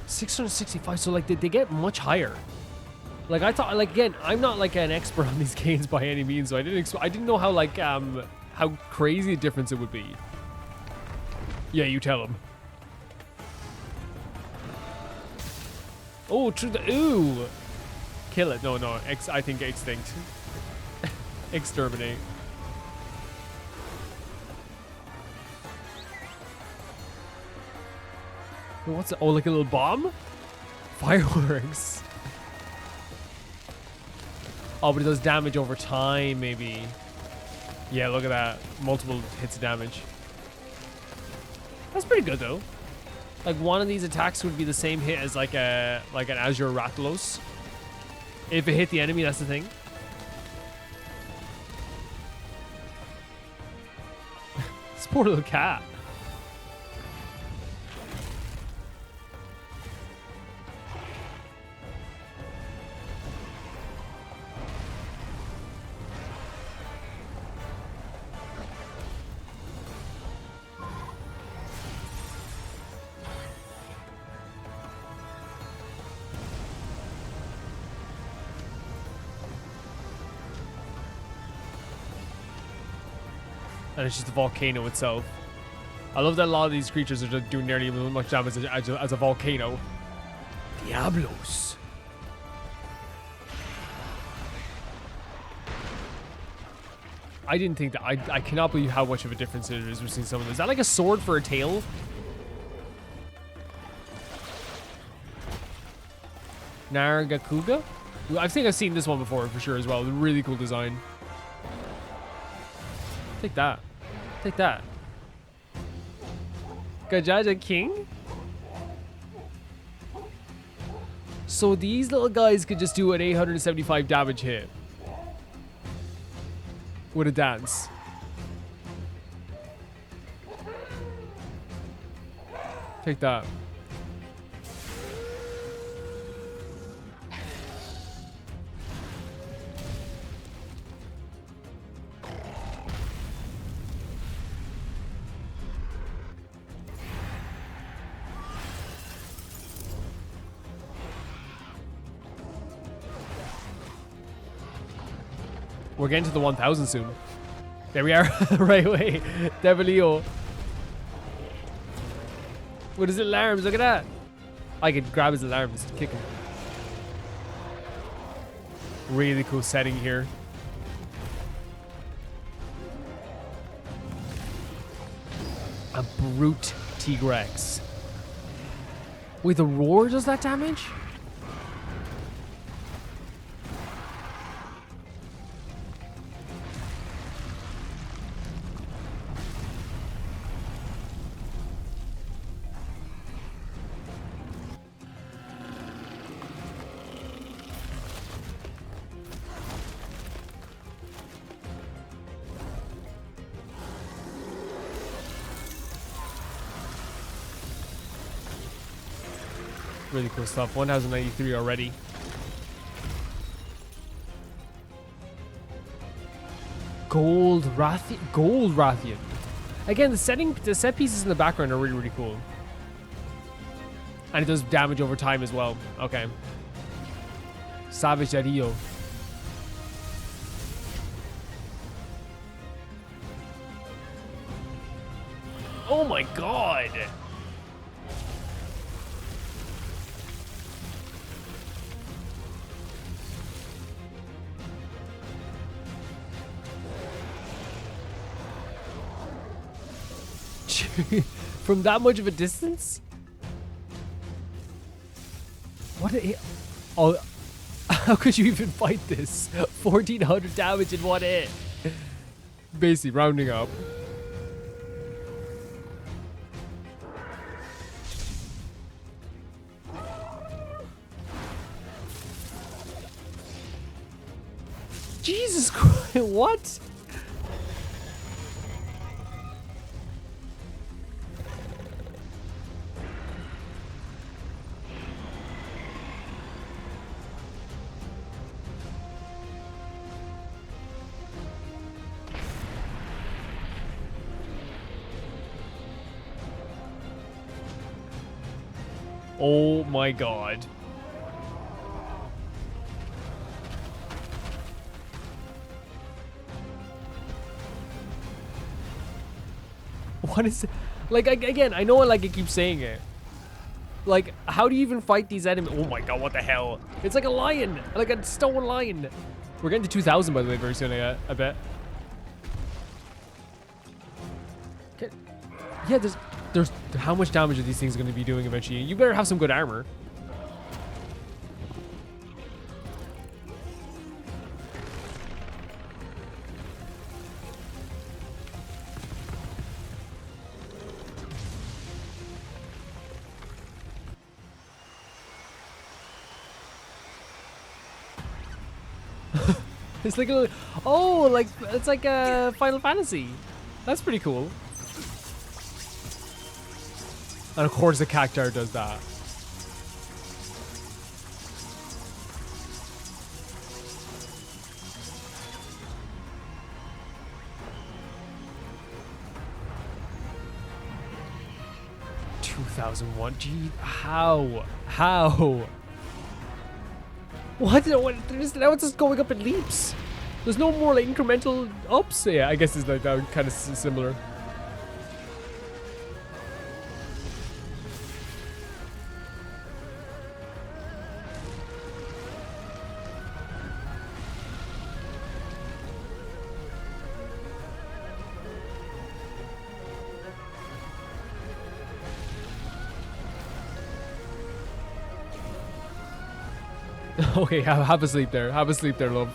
$665, so like they get much higher. Like I thought, like again, I'm not like an expert on these games by any means, so I didn't know how like how crazy a difference it would be. Yeah, you tell him. Oh, true. Ooh, kill it. No, I think extinct. Exterminate. What's it? Oh, like a little bomb? Fireworks. Oh, but it does damage over time, maybe. Yeah, look at that. Multiple hits of damage. That's pretty good, though. Like, one of these attacks would be the same hit as, like, an Azure Rathalos. If it hit the enemy, that's the thing. This poor little cat. And it's just the volcano itself. I love that a lot of these creatures are just doing nearly as much damage as a volcano. Diablos. I didn't think that. I cannot believe how much of a difference it is between some of this. Is that like a sword for a tail? Nargacuga? I think I've seen this one before for sure as well. Really cool design. Take that. Take that. Gajaja King? So these little guys could just do an 875 damage hit. With a dance. Take that. We're getting to the 1000 soon. There we are. Right away. Devilio. What is it? Alarms? Look at that. I could grab his alarms to kick him. Really cool setting here. A brute T-Rex. Wait, the roar does that damage? Really cool stuff. 1093 already. Gold Rathian. Gold Rathian. Again, the set pieces in the background are really, really cool. And it does damage over time as well. Okay. Savage Ario. Oh my god. From that much of a distance? What a... Oh, how could you even fight this? 1400 damage in one hit. Basically, rounding up. Jesus Christ, what? Oh my god. What is it? Like, again, I know like I keep saying it. Like, how do you even fight these enemies? Oh my god, what the hell? It's like a lion, like a stone lion. We're getting to 2000 by the way very soon, I bet. Okay. Yeah, there's how much damage are these things going to be doing eventually? You better have some good armor. It's like a, oh, like it's like a Final Fantasy. That's pretty cool. And of course the cactuar does that. $2,001. Gee, how? How? What? Now it's just going up in leaps. There's no more like incremental ups. Yeah, I guess it's like that kind of similar. Okay, have a sleep there. Have a sleep there, love.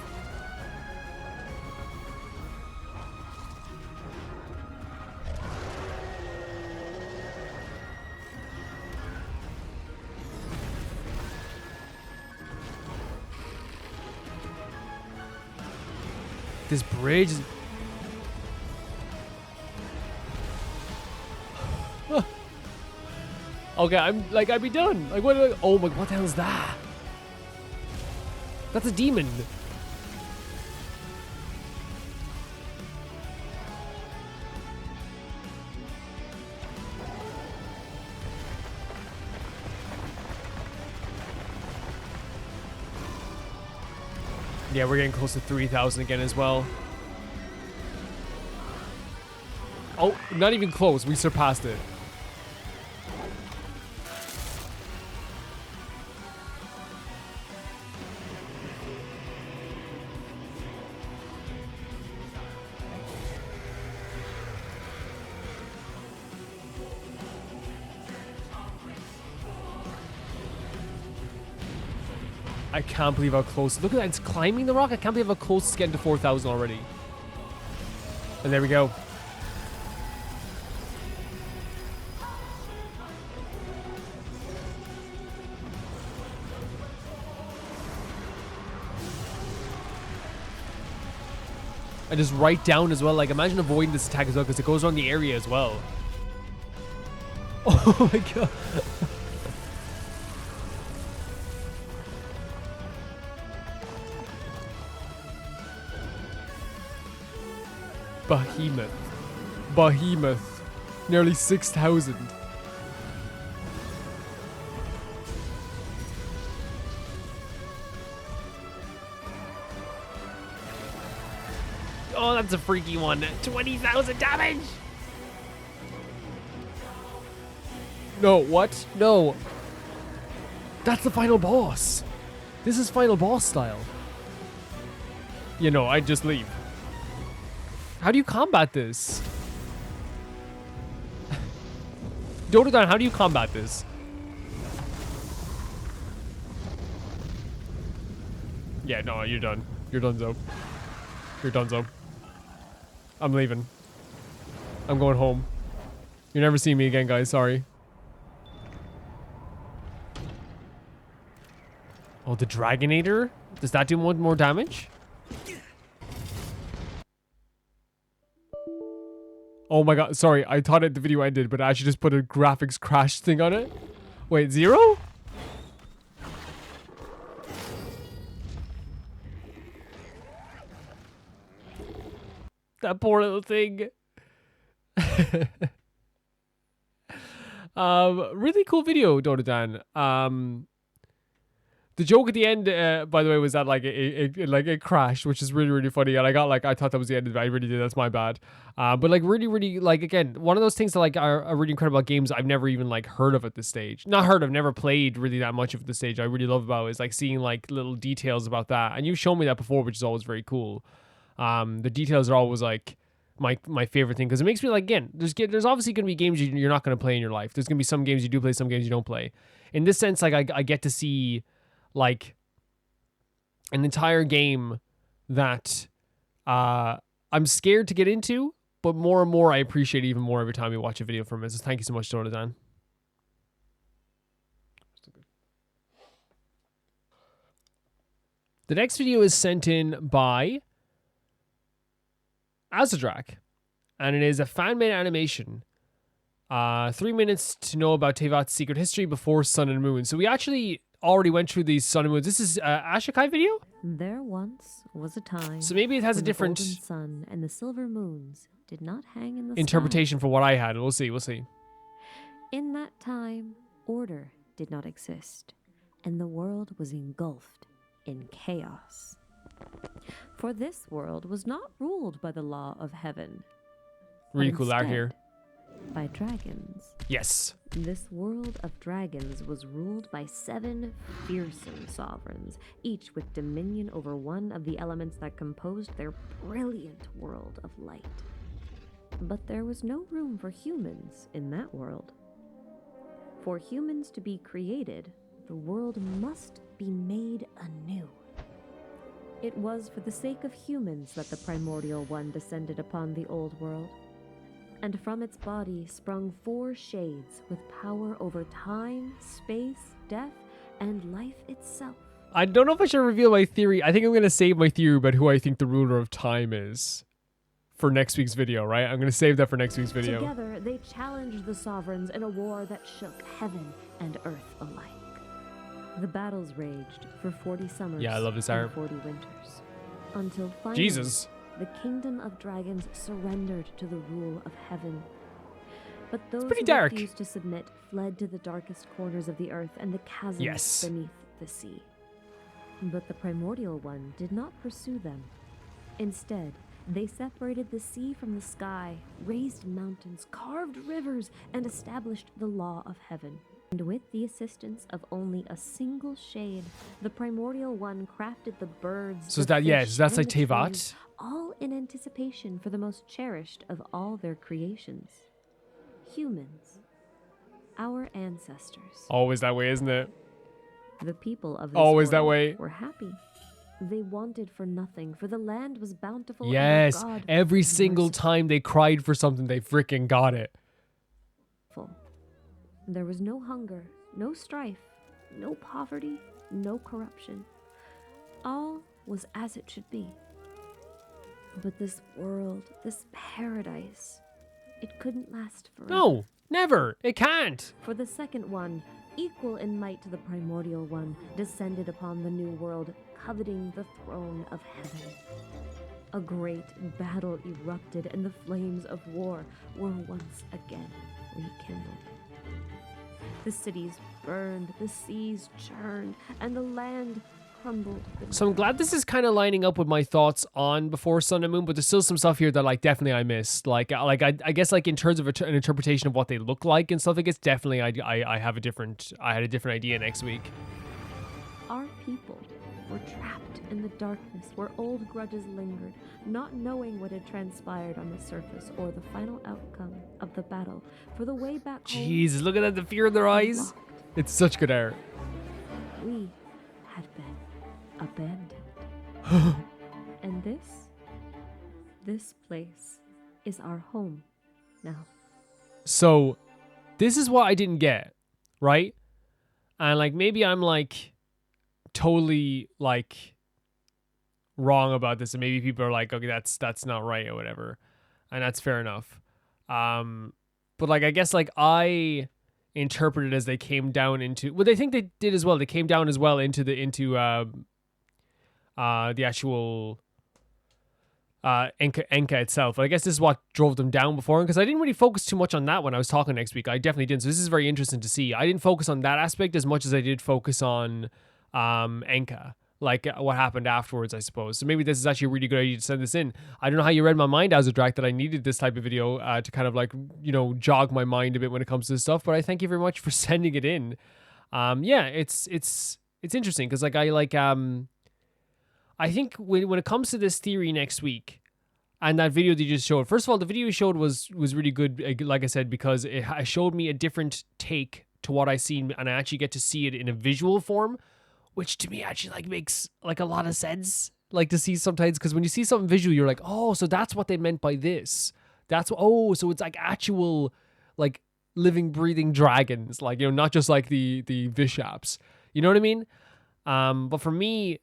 This bridge is... Okay, I'd be done. Like, what? Oh my, what the hell is that? That's a demon. Yeah, we're getting close to 3,000 again as well. Oh, not even close. We surpassed it. I can't believe how close. Look at that. It's climbing the rock. I can't believe how close it's getting to 4,000 already. And there we go. And just right down as well. Like, imagine avoiding this attack as well, because it goes around the area as well. Oh my god. Behemoth. Nearly 6,000. Oh, that's a freaky one. 20,000 damage. No, what? No. That's the final boss. This is final boss style. You know, I'd just leave. How do you combat this? Dotodon, how do you combat this? Yeah, no, you're done. You're donezo. You're donezo. I'm leaving. I'm going home. You're never seeing me again, guys. Sorry. Oh, the Dragonator? Does that do more damage? Oh my god, sorry, I thought the video ended, but I actually just put a graphics crash thing on it. Wait, 0? That poor little thing. Really cool video, Dotadan. The joke at the end, by the way, was that like it crashed, which is really, really funny. And I thought that was the end of it. I really did. That's my bad. But like really, really, like, again, one of those things that like are really incredible about games I've never even like heard of at this stage. Not heard of, never played really that much of at this stage. I really love about is like seeing like little details about that. And you've shown me that before, which is always very cool. The details are always like my favorite thing, because it makes me like, again, there's obviously going to be games you're not going to play in your life. There's going to be some games you do play, some games you don't play. In this sense, like I get to see like an entire game that I'm scared to get into, but more and more I appreciate even more every time we watch a video from it. So thank you so much, Donadan. The next video is sent in by Azadrak, and it is a fan-made animation. 3 minutes to know about Teyvat's secret history before Sun and Moon. So we actually already went through these Sun and Moons. This is Ashikai video? There once was a time. So maybe it has a different the golden sun and the silver moons did not hang in the interpretation sky. for what I had. We'll see. In that time, order did not exist, and the world was engulfed in chaos. For this world was not ruled by the law of heaven, but Really cool art instead here. by dragons. Yes. This world of dragons was ruled by 7 fearsome sovereigns, each with dominion over one of the elements that composed their brilliant world of light. But there was no room for humans in that world. For humans to be created, the world must be made anew. It was for the sake of humans that the primordial one descended upon the old world. And from its body sprung 4 shades with power over time, space, death, and life itself. I don't know if I should reveal my theory. I think I'm going to save my theory about who I think the ruler of time is for next week's video, right? I'm going to save that for next week's video. Together, they challenged the sovereigns in a war that shook heaven and earth alike. The battles raged for 40 summers Yeah, I love this and art. 40 winters. Until finally, Jesus. the kingdom of dragons surrendered to the rule of heaven. But those pretty who dark. refused to submit fled to the darkest corners of the earth and the chasms Yes. beneath the sea. But the primordial one did not pursue them. Instead, they separated the sea from the sky, raised mountains, carved rivers, and established the law of heaven. And with the assistance of only a single shade, the primordial one crafted the birds. So is the that, yeah, fish, so that's and like the Teyvat? trees, all in anticipation for the most cherished of all their creations. Humans. Our ancestors. Always that way, isn't it? The people of this Always that world way. were happy. They wanted for nothing, for the land was bountiful. Yes. And their God Every was single merciful. time they cried for something, they freaking got it. There was no hunger, no strife, no poverty, no corruption. All was as it should be. But this world, this paradise, it couldn't last forever. No, never. It can't. For the second one, equal in might to the primordial one, descended upon the new world, coveting the throne of heaven. A great battle erupted, and the flames of war were once again rekindled. The cities burned, the seas churned, and the land crumbled. So I'm glad this is kind of lining up with my thoughts on Before Sun and Moon, but there's still some stuff here that like definitely I missed. I guess like in terms of an interpretation of what they look like and stuff, I guess definitely I had a different idea next week. Our people were trapped in the darkness where old grudges lingered, not knowing what had transpired on the surface or the final outcome of the battle. For the way back home, Jesus, look at that, the fear in their eyes. locked. It's such good art. We had been abandoned. And this place is our home now. So this is what I didn't get, right? And like maybe I'm like totally like wrong about this, and maybe people are like, okay, that's not right or whatever, and that's fair enough. But like I guess like I interpreted as they came down into what they think they did as well. They came down as well into the actual Enka itself. I guess this is what drove them down before, because I didn't really focus too much on that when I was talking next week. I definitely didn't. So this is very interesting to see. I didn't focus on that aspect as much as I did focus on Enka, like what happened afterwards, I suppose. So maybe this is actually a really good idea to send this in. I don't know how you read my mind as a drag that I needed this type of video to kind of like, you know, jog my mind a bit when it comes to this stuff. But I thank you very much for sending it in. Yeah, it's interesting because like I think when it comes to this theory next week and that video that you just showed, first of all, the video you showed was really good, like I said, because it showed me a different take to what I seen, and I actually get to see it in a visual form, which to me actually like makes like a lot of sense, like to see sometimes, because when you see something visual, you're like, oh, so that's what they meant by this. So it's like actual like living, breathing dragons, like, you know, not just like the Vishaps. You know what I mean? But for me,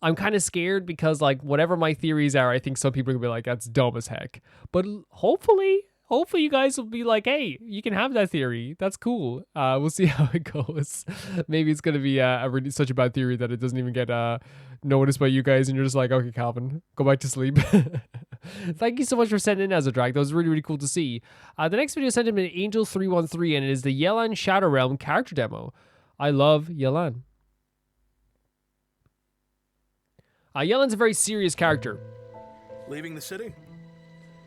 I'm kind of scared because like whatever my theories are, I think some people are gonna be like, that's dumb as heck. But hopefully you guys will be like, hey, you can have that theory. That's cool. We'll see how it goes. Maybe it's gonna be really such a bad theory that it doesn't even get noticed by you guys, and you're just like, okay, Calvin, go back to sleep. Thank you so much for sending in as a drag. That was really, really cool to see. The next video sent him an Angel313, and it is the Yelan Shadow Realm character demo. I love Yelan. Yelan's a very serious character. Leaving the city?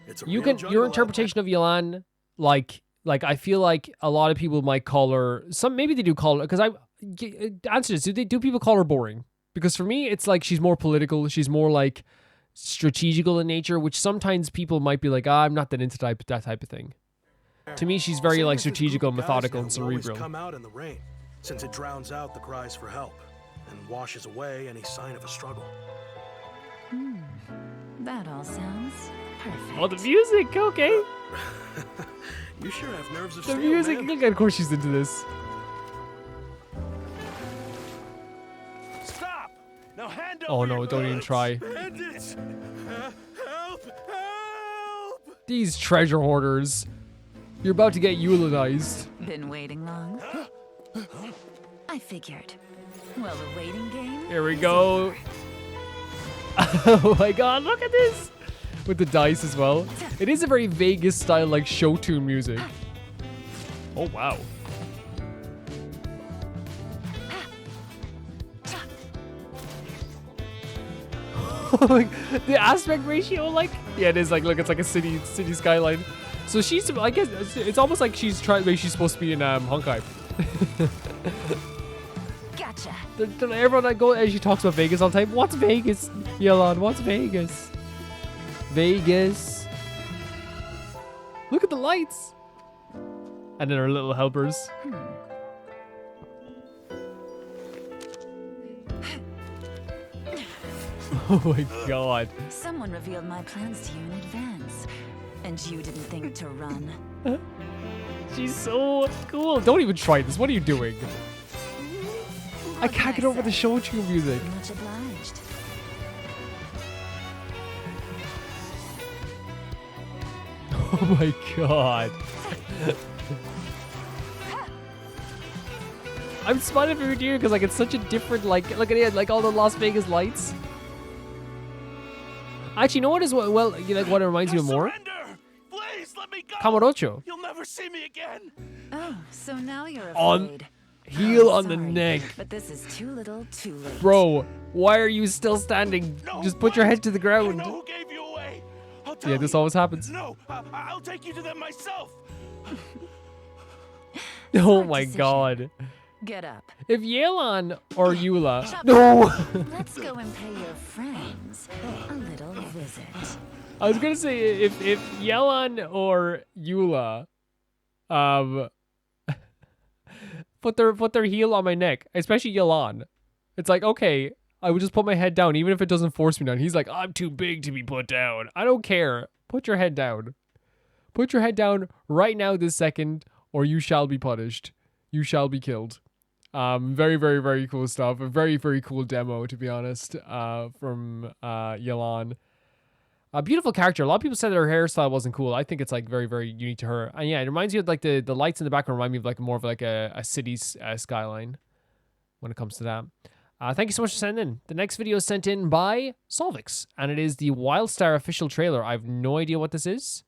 It's a You real can jungle your out interpretation of Yelan, like I feel like a lot of people might call her maybe they do call her because answer this, do people call her boring? Because for me it's like she's more political, she's more like strategical in nature, which sometimes people might be like, I'm not that into that type of thing. To me she's very Same like as this group strategical, of guys methodical, now and who always cerebral. come out in the rain, since it drowns out the cries for help and washes away any sign of a struggle. That all sounds perfect. Oh, the music, okay. You sure have nerves of The steel, music, man. look, of course she's into this. Stop! Now hand Oh over no, your don't even guns. try. Bandits! Help! Help! These treasure hoarders. You're about to get eulanized. Been waiting long? I figured. Well, the waiting game. Here we is go. over. Oh my god, look at this! With the dice as well. It is a very Vegas style, like show tune music. Oh wow. The aspect ratio, like, yeah, it is like, look, it's like a city skyline. So she's, I guess, it's almost like she's supposed to be in Honkai. Gotcha. Everyone I go, as she talks about Vegas all the time. What's Vegas? Yelan, what's Vegas? Vegas. Look at the lights. And then our little helpers. Oh my god. Someone revealed my plans to you in advance, and you didn't think to run. She's so cool. Don't even try this. What are you doing? I can't get over the show tune music. Much obliged. Oh my god. I'm smiling for you because like it's such a different, like, look at it, like all the Las Vegas lights. Actually, you know what is well, you like what it reminds you of more? Surrender! Please let me go! Kamurocho. You'll never see me again! Oh, so now you're On- afraid. Heel I'm on the sorry, neck. But this is too little, too late. Bro, why are you still standing? No, Just put your wait. head to the I ground. know who gave you away! I'll tell Yeah, this you. always happens. No, I'll take you to them myself! Oh Smart my decision. god. Get up. If Yelan or Eula. Chop No! Let's go and pay your friends a little visit. I was gonna say if Yelan or Eula put their heel on my neck, especially Yelan. It's like, okay, I would just put my head down, even if it doesn't force me down. He's like, I'm too big to be put down. I don't care. Put your head down. Put your head down right now this second, or you shall be punished. You shall be killed. Very, very, very cool stuff. A very, very cool demo, to be honest, from Yelan. A beautiful character. A lot of people said that her hairstyle wasn't cool. I think it's like very, very unique to her. And yeah, it reminds you of like the lights in the background remind me of like more of like a city's skyline when it comes to that. Thank you so much for sending in. The next video is sent in by Solvix, and it is the WildStar official trailer. I have no idea what this is.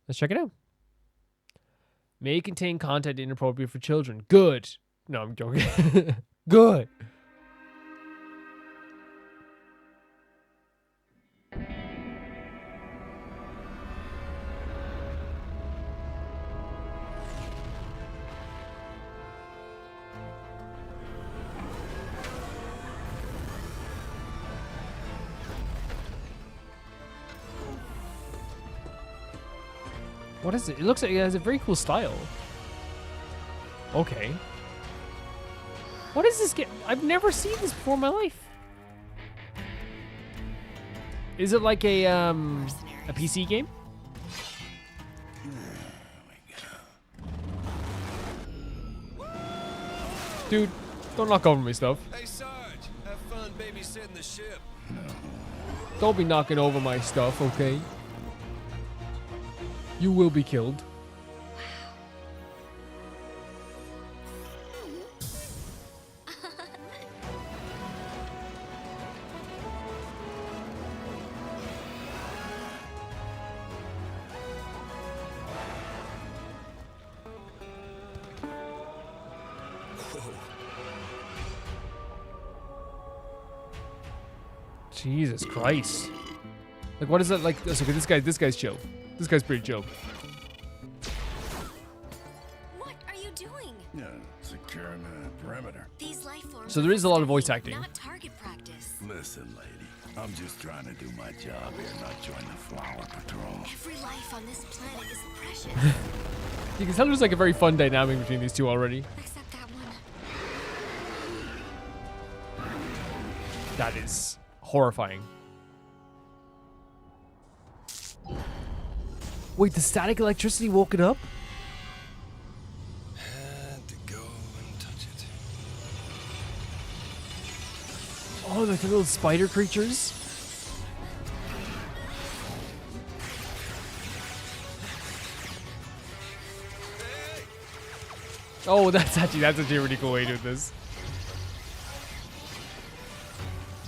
Let's check it out. May contain content inappropriate for children. Good. No, I'm joking. Good. What is it? It looks like it has a very cool style. Okay. What is this game? I've never seen this before in my life. Is it like a PC game? Dude, don't knock over my stuff. Hey Sarge, have fun babysitting the ship. Don't be knocking over my stuff, okay? You will be killed. Jesus Christ. Like, what is that like? Okay, this guy's chill. This guy's pretty chill. What are you doing? Yeah, securing the perimeter. These life forms So there is a lot of voice acting. not target practice. Listen, lady, I'm just trying to do my job here, not join the flower patrol. Every life on this planet is precious. You can tell there's like a very fun dynamic between these two already. Except that one. That is horrifying. Wait, the static electricity woke it up? Had to go and touch it. Oh, like the little spider creatures? Oh, that's actually a really cool way to do this.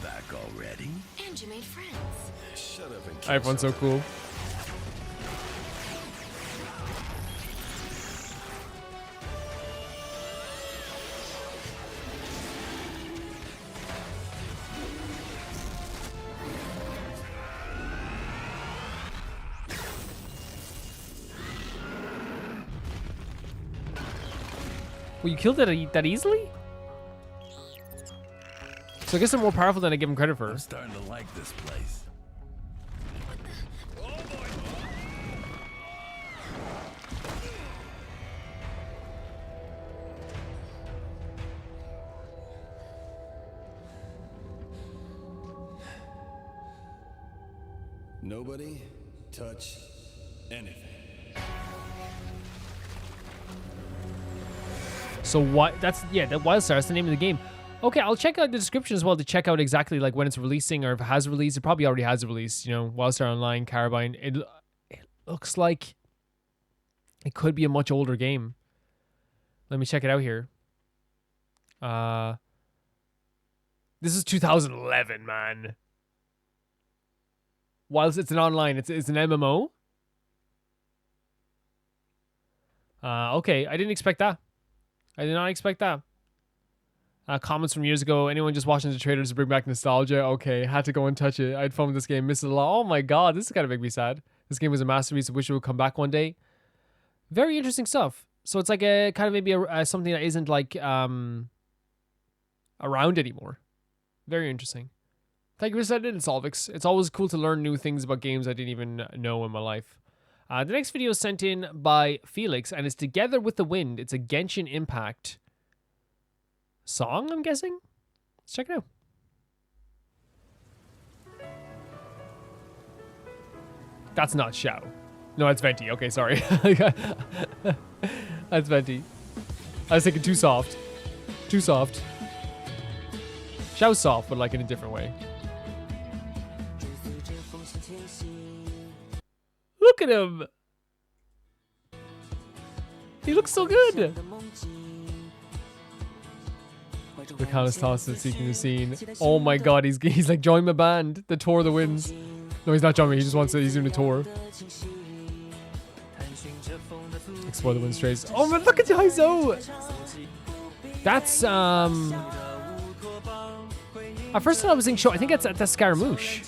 Back already? And you made friends. Shut up and kill Everyone's so cool. Well, you killed it that easily? So I guess they're more powerful than I give them credit for. I'm starting to like this place. Nobody touch anything. So what? That's the WildStar. That's the name of the game. Okay, I'll check out the description as well to check out exactly like when it's releasing or if it has released. It probably already has released. You know, WildStar Online, Carabine. It looks like it could be a much older game. Let me check it out here. This is 2011, man. Whilst it's an online, it's an MMO. Okay, I didn't expect that. I did not expect that. Comments from years ago. Anyone just watching the trailers to bring back nostalgia? Okay, had to go and touch it. I had fun with this game. Missed it a lot. Oh my god, this is kind of make me sad. This game was a masterpiece. I wish it would come back one day. Very interesting stuff. So it's like a kind of maybe something that isn't like around anymore. Very interesting. Thank you for sending in, Solvix. It's always cool to learn new things about games I didn't even know in my life. The next video is sent in by Felix, and it's Together with the Wind. It's a Genshin Impact song, I'm guessing? Let's check it out. That's not Xiao. No, that's Venti. Okay, sorry. That's Venti. I was thinking too soft. Too soft. Xiao's soft, but like in a different way. Look at him! He looks so good! The Countess tosses seeking the scene. Oh my god, he's like join my band. The Tour of the Winds. No, he's not joining me, he just wants to, he's doing a tour. Explore the wind strays. Oh man, look at Haizo! That's at first I was thinking show, I think that's Scaramouche.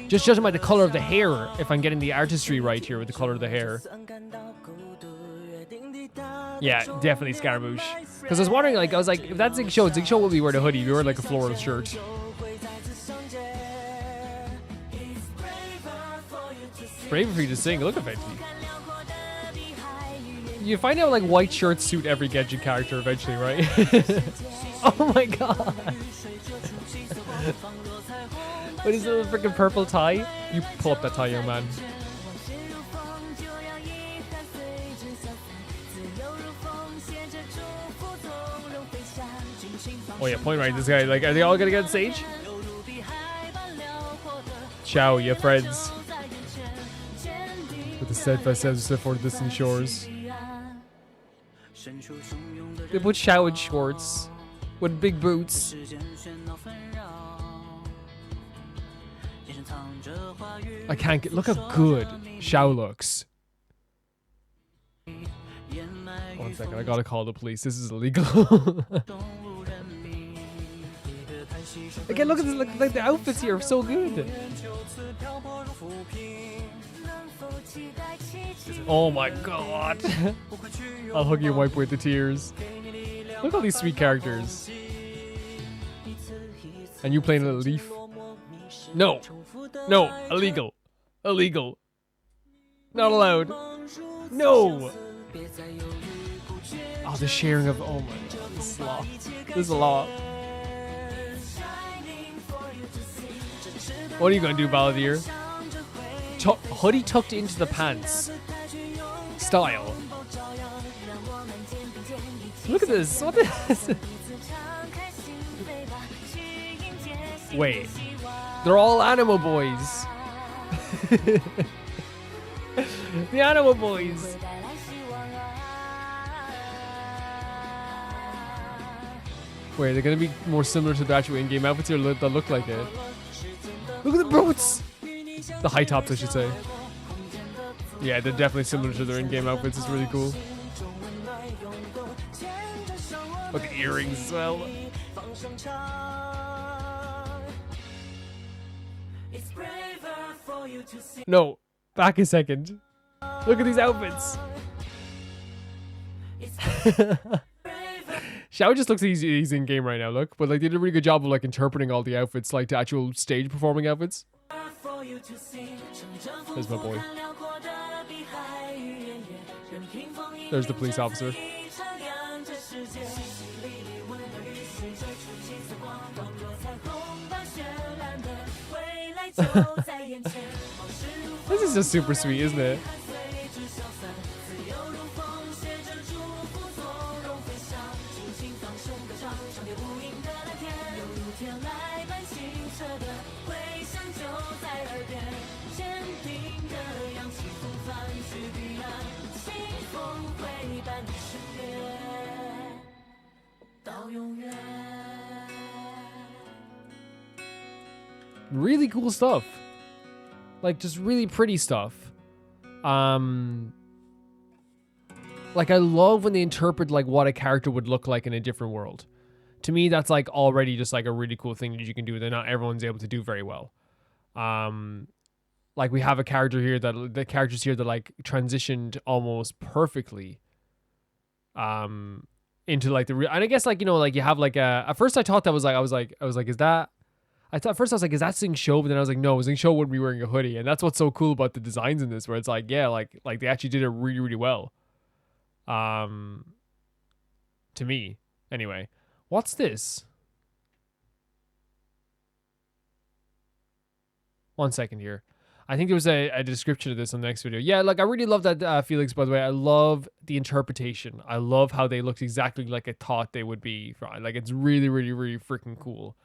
Just judging by the color of the hair, if I'm getting the artistry right here with the color of the hair. Yeah, definitely Scaramouche. Because I was wondering, like, if that's Zigshow will be wearing a hoodie, be wearing like a floral shirt. Brave for you to sing. Look at Venti. You find out like white shirts suit every Genshin character eventually, right? Oh my god. What is it, a freaking purple tie? You pull up that tie, young man. Oh yeah, point right. This guy, like, are they all gonna get on stage? Ciao, you friends. With the steadfast sense of for distant shores. They put Xiao in shorts with big boots. I can't get. Look how good Xiao looks. 1 second, I gotta call the police. This is illegal. Again, look at this. Look, like the outfits here are so good. Oh my god. I'll hug you and wipe away the tears. Look at all these sweet characters. And you playing a little leaf? No. No. Illegal. Illegal. Not allowed. No. Oh, the sharing of. Oh my god. This is a lot. This is a lot. What are you going to do, Balladeer? Hoodie tucked into the pants. Style. Look at this. What is this? Wait. They're all animal boys. The animal boys. Wait, they're gonna be more similar to the actual in-game outfits here that look like it. Look at the boots! The high tops, I should say. Yeah, they're definitely similar to their in-game outfits. It's really cool. Look at earrings as well. No, back a second. Look at these outfits. Xiao just looks like he's in game right now, look. But like they did a really good job of like interpreting all the outfits, like the actual stage performing outfits. There's my boy. There's the police officer. This is just super sweet, isn't it? Really cool stuff. Like just really pretty stuff. Like I love when they interpret like what a character would look like in a different world. To me, that's like already just like a really cool thing that you can do that not everyone's able to do very well. Like we have a character here that the characters here that like transitioned almost perfectly into like the real, and I guess like, you know, like you have like a, at first I thought that was like, I was like, is that, I thought at first I was like, is that Xing Shou? But then I was like, no, Xing Shou wouldn't be wearing a hoodie. And that's what's so cool about the designs in this, where it's like, yeah, like they actually did it really, really well. To me, anyway. What's this? 1 second here. I think there was a description of this on the next video. Yeah, like I really love that, Felix, by the way. I love the interpretation. I love how they looked exactly like I thought they would be. Like it's really, really, really freaking cool.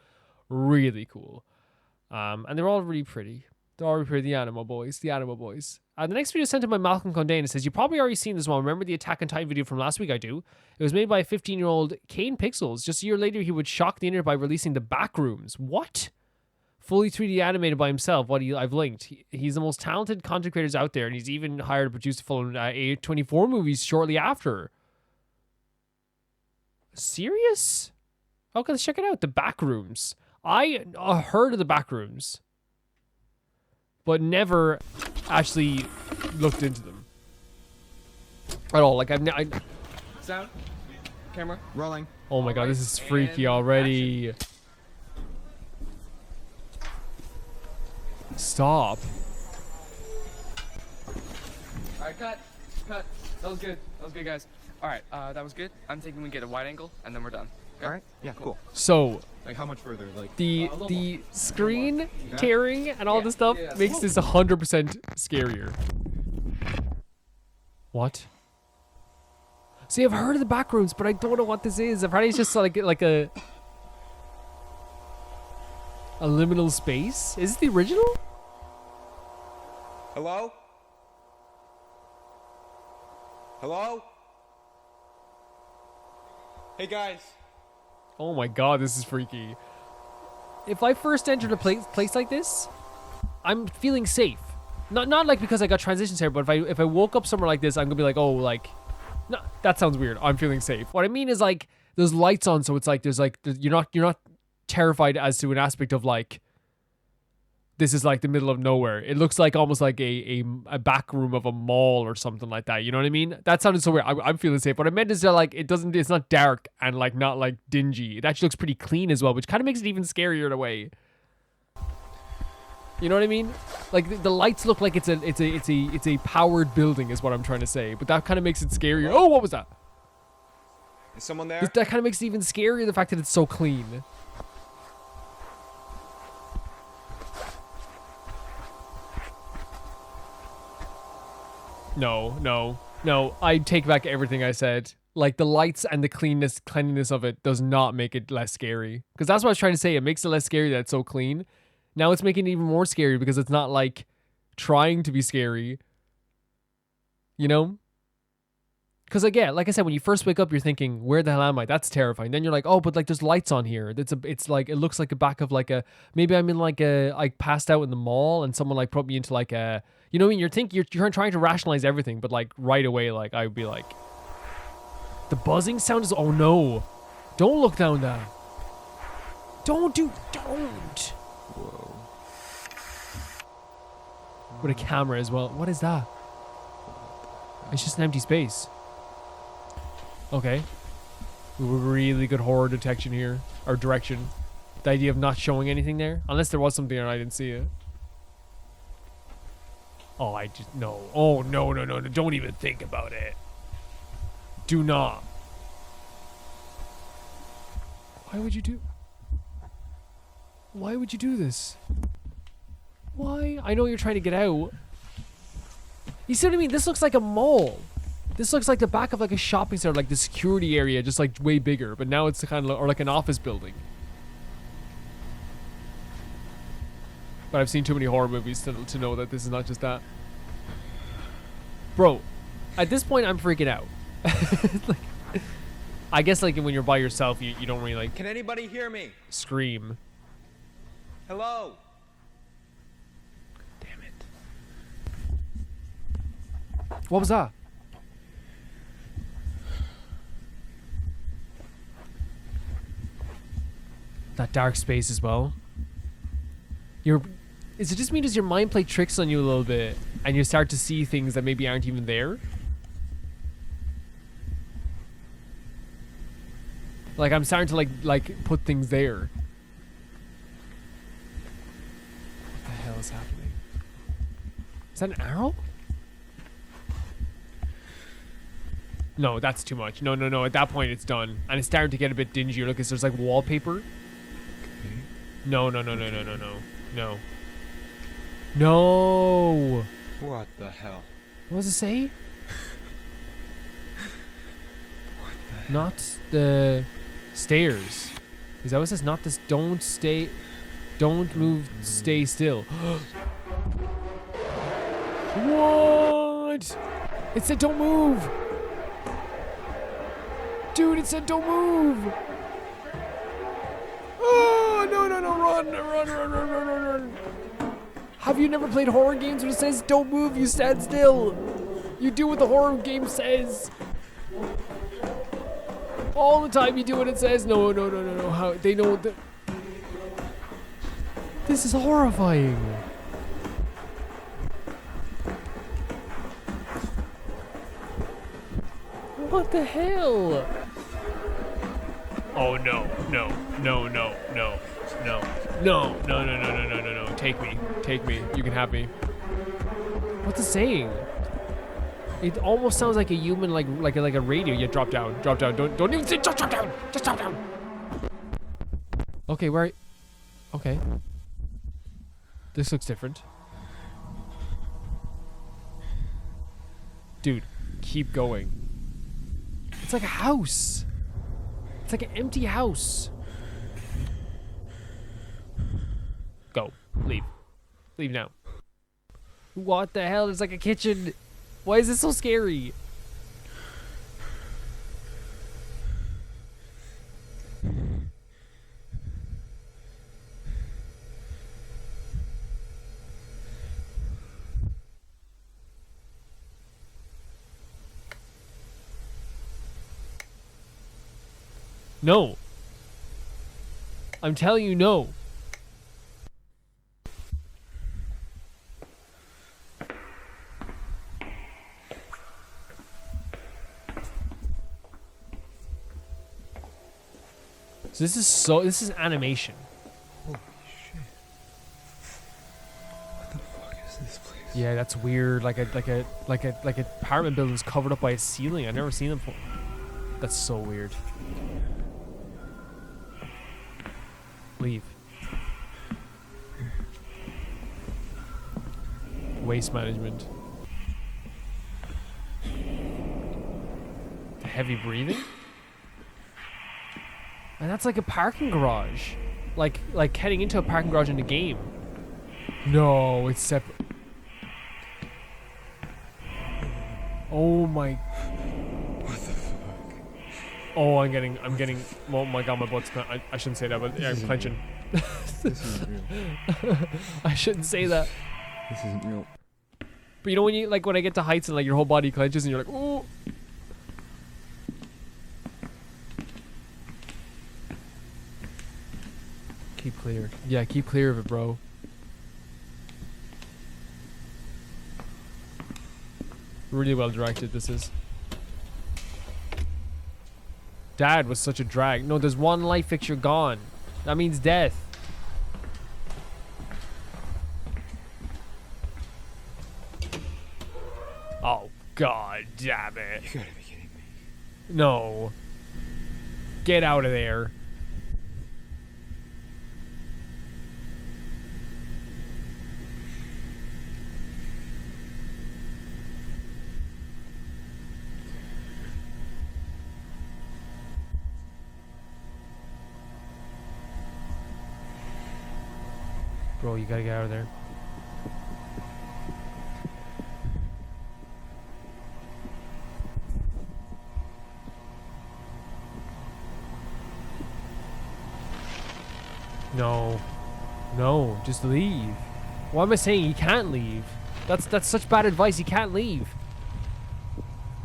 Really cool. And they're all really pretty. They're all really pretty. The animal boys. The animal boys. The next video is sent in by Malcolm Condé, and it says, you probably already seen this one. Remember the Attack on Titan video from last week? I do. It was made by a 15-year-old Kane Pixels. Just a year later, he would shock the internet by releasing the Backrooms. What? Fully 3D animated by himself. What I've linked. He's the most talented content creators out there, and he's even hired to produce the full A24 movies shortly after. Serious? Okay, let's check it out. The Backrooms. I heard of the Backrooms, but never actually looked into them at all. Like Sound, camera, rolling. Oh my god, this is freaky already. Stop. All right, cut. That was good, guys. All right, that was good. I'm thinking we get a wide angle and then we're done. Okay? All right. Yeah. Cool. So Like how much further? Like the screen tearing and all this stuff makes this 100% scarier. What? See, I've heard of the Backrooms, but I don't know what this is. I've heard it's just like a liminal space. Is it the original? Hello? Hello? Hey guys. Oh my god, this is freaky. If I first entered a place like this, I'm feeling safe. Not like because I got transitions here, but if I woke up somewhere like this, I'm gonna be like, oh, like, no, that sounds weird. I'm feeling safe. What I mean is like there's lights on, so it's like you're not terrified as to an aspect of like, this is like the middle of nowhere. It looks like almost like a back room of a mall or something like that. You know what I mean? That sounded so weird. I'm feeling safe. What I meant is that like it's not dark and like not like dingy. It actually looks pretty clean as well, which kind of makes it even scarier in a way. You know what I mean? Like the lights look like it's a powered building is what I'm trying to say. But that kind of makes it scarier. Oh, what was that? Is someone there? That kind of makes it even scarier, the fact that it's so clean. No. I take back everything I said. Like the lights and the cleanliness of it does not make it less scary. Because that's what I was trying to say. It makes it less scary that it's so clean. Now it's making it even more scary because it's not like trying to be scary. You know? Because again, like I said, when you first wake up, you're thinking, where the hell am I? That's terrifying. Then you're like, oh, but like there's lights on here. It's like, it looks like a back of like a, maybe I'm in like a, I passed out in the mall and someone like put me into like a, you know what I mean? You're trying to rationalize everything, but like right away, like I would be like, the buzzing sound is, oh no. Don't look down there. Don't. Whoa. With a camera as well. What is that? It's just an empty space. Okay. Really good horror detection here. Or direction. The idea of not showing anything there. Unless there was something and I didn't see it. Oh, no. Oh, no. Don't even think about it. Do not. Why would you do this? Why? I know you're trying to get out. You see what I mean? This looks like a mall. This looks like the back of like a shopping center, like the security area, just like way bigger. But now it's kind of, or like an office building. But I've seen too many horror movies to know that this is not just that. Bro, at this point, I'm freaking out. Like, I guess like when you're by yourself, you don't really like. Can anybody hear me? Scream. Hello? Damn it. What was that? That dark space as well. Is it just me? Does your mind play tricks on you a little bit and you start to see things that maybe aren't even there? Like I'm starting to like put things there. What the hell is happening? Is that an arrow? No, that's too much. No. At that point, it's done. And it's starting to get a bit dingy. Look, there's like wallpaper. Okay. No. No. What the hell? What does it say? Not the stairs. Is that what it says? Not this. Don't move. Stay still. What? It said don't move. Dude, it said don't move. Oh, no. Run. Have you never played horror games where it says don't move, you stand still? You do what the horror game says. All the time you do what it says. No. How they know that. This is horrifying. What the hell? Oh no. Take me. You can have me. What's it saying? It almost sounds like a human, like a radio. Yeah, drop down. Don't even say just drop down. Just drop down. Okay, okay. This looks different. Dude, keep going. It's like a house. It's like an empty house. Go. Leave. Leave now. What the hell? It's like a kitchen. Why is this so scary? No. I'm telling you, no. So this is animation. Holy shit. What the fuck is this place? Yeah, that's weird. Like a apartment building's covered up by a ceiling. I've never seen them before. That's so weird. Leave. Waste management. Heavy breathing? And that's like a parking garage. Like heading into a parking garage in the game. No, it's separate. Oh my. What the fuck? Oh, I'm getting. Oh my god, my butt's. I shouldn't say that, but yeah, I'm clenching. This isn't real. I shouldn't say that. This isn't real. But you know when you when I get to heights and like your whole body clenches and you're like, oh. Keep clear. Yeah, keep clear of it, bro. Really well directed, this is. Dad was such a drag. No, there's one light fixture gone. That means death. Oh, god damn it. You gotta be kidding me. No. Get out of there. Bro, you gotta get out of there. No. No, just leave. Why am I saying he can't leave? That's such bad advice. He can't leave.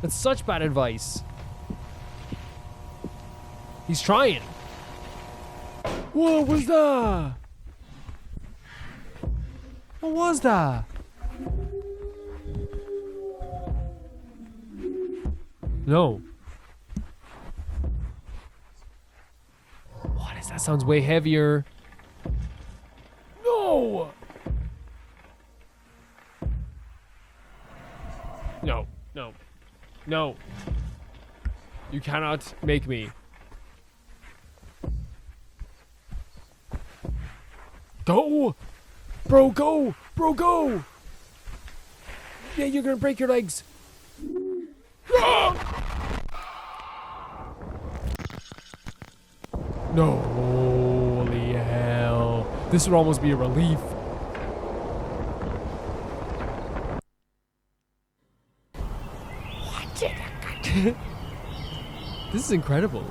That's such bad advice. He's trying. What was that? What was that? No. What is that? Sounds way heavier. No. No. No. No. You cannot make me. Go! Bro, go! Bro, go! Yeah, you're gonna break your legs. Ah! No, holy hell. This would almost be a relief. What did I This is incredible.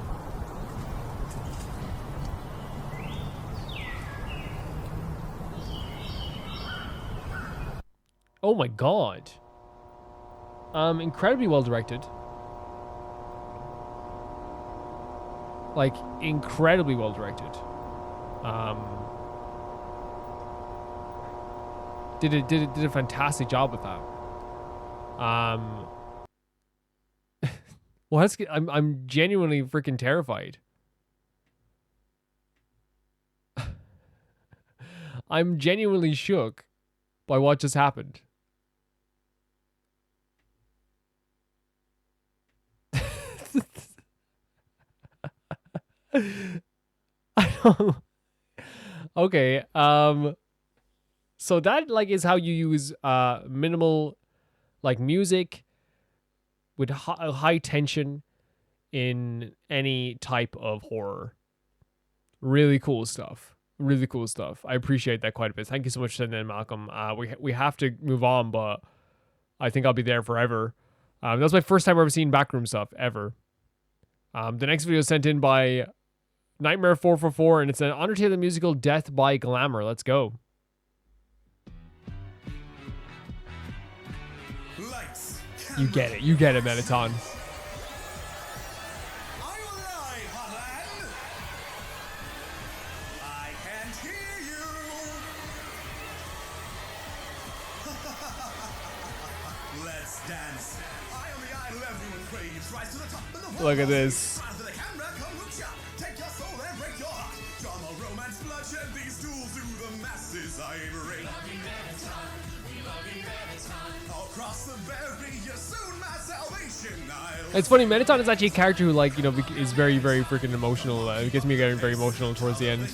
Oh my god. Incredibly well directed. Like, incredibly well directed. Did a fantastic job with that. Well, I'm genuinely freaking terrified. I'm genuinely shook by what just happened. I don't. Okay. So that like is how you use minimal like music with high tension in any type of horror. Really cool stuff. Really cool stuff. I appreciate that quite a bit. Thank you so much for sending in, Malcolm. We have to move on, but I think I'll be there forever. That was my first time ever seeing Backroom stuff ever. The next video is sent in by Nightmare 444, and it's an Undertale the Musical Death by Glamour. Let's go. Lights. You get it. You get it, Mettaton. Look at this. It's funny, Mettaton is actually a character who, like, you know, is very, very freaking emotional. It gets me getting very emotional towards the end.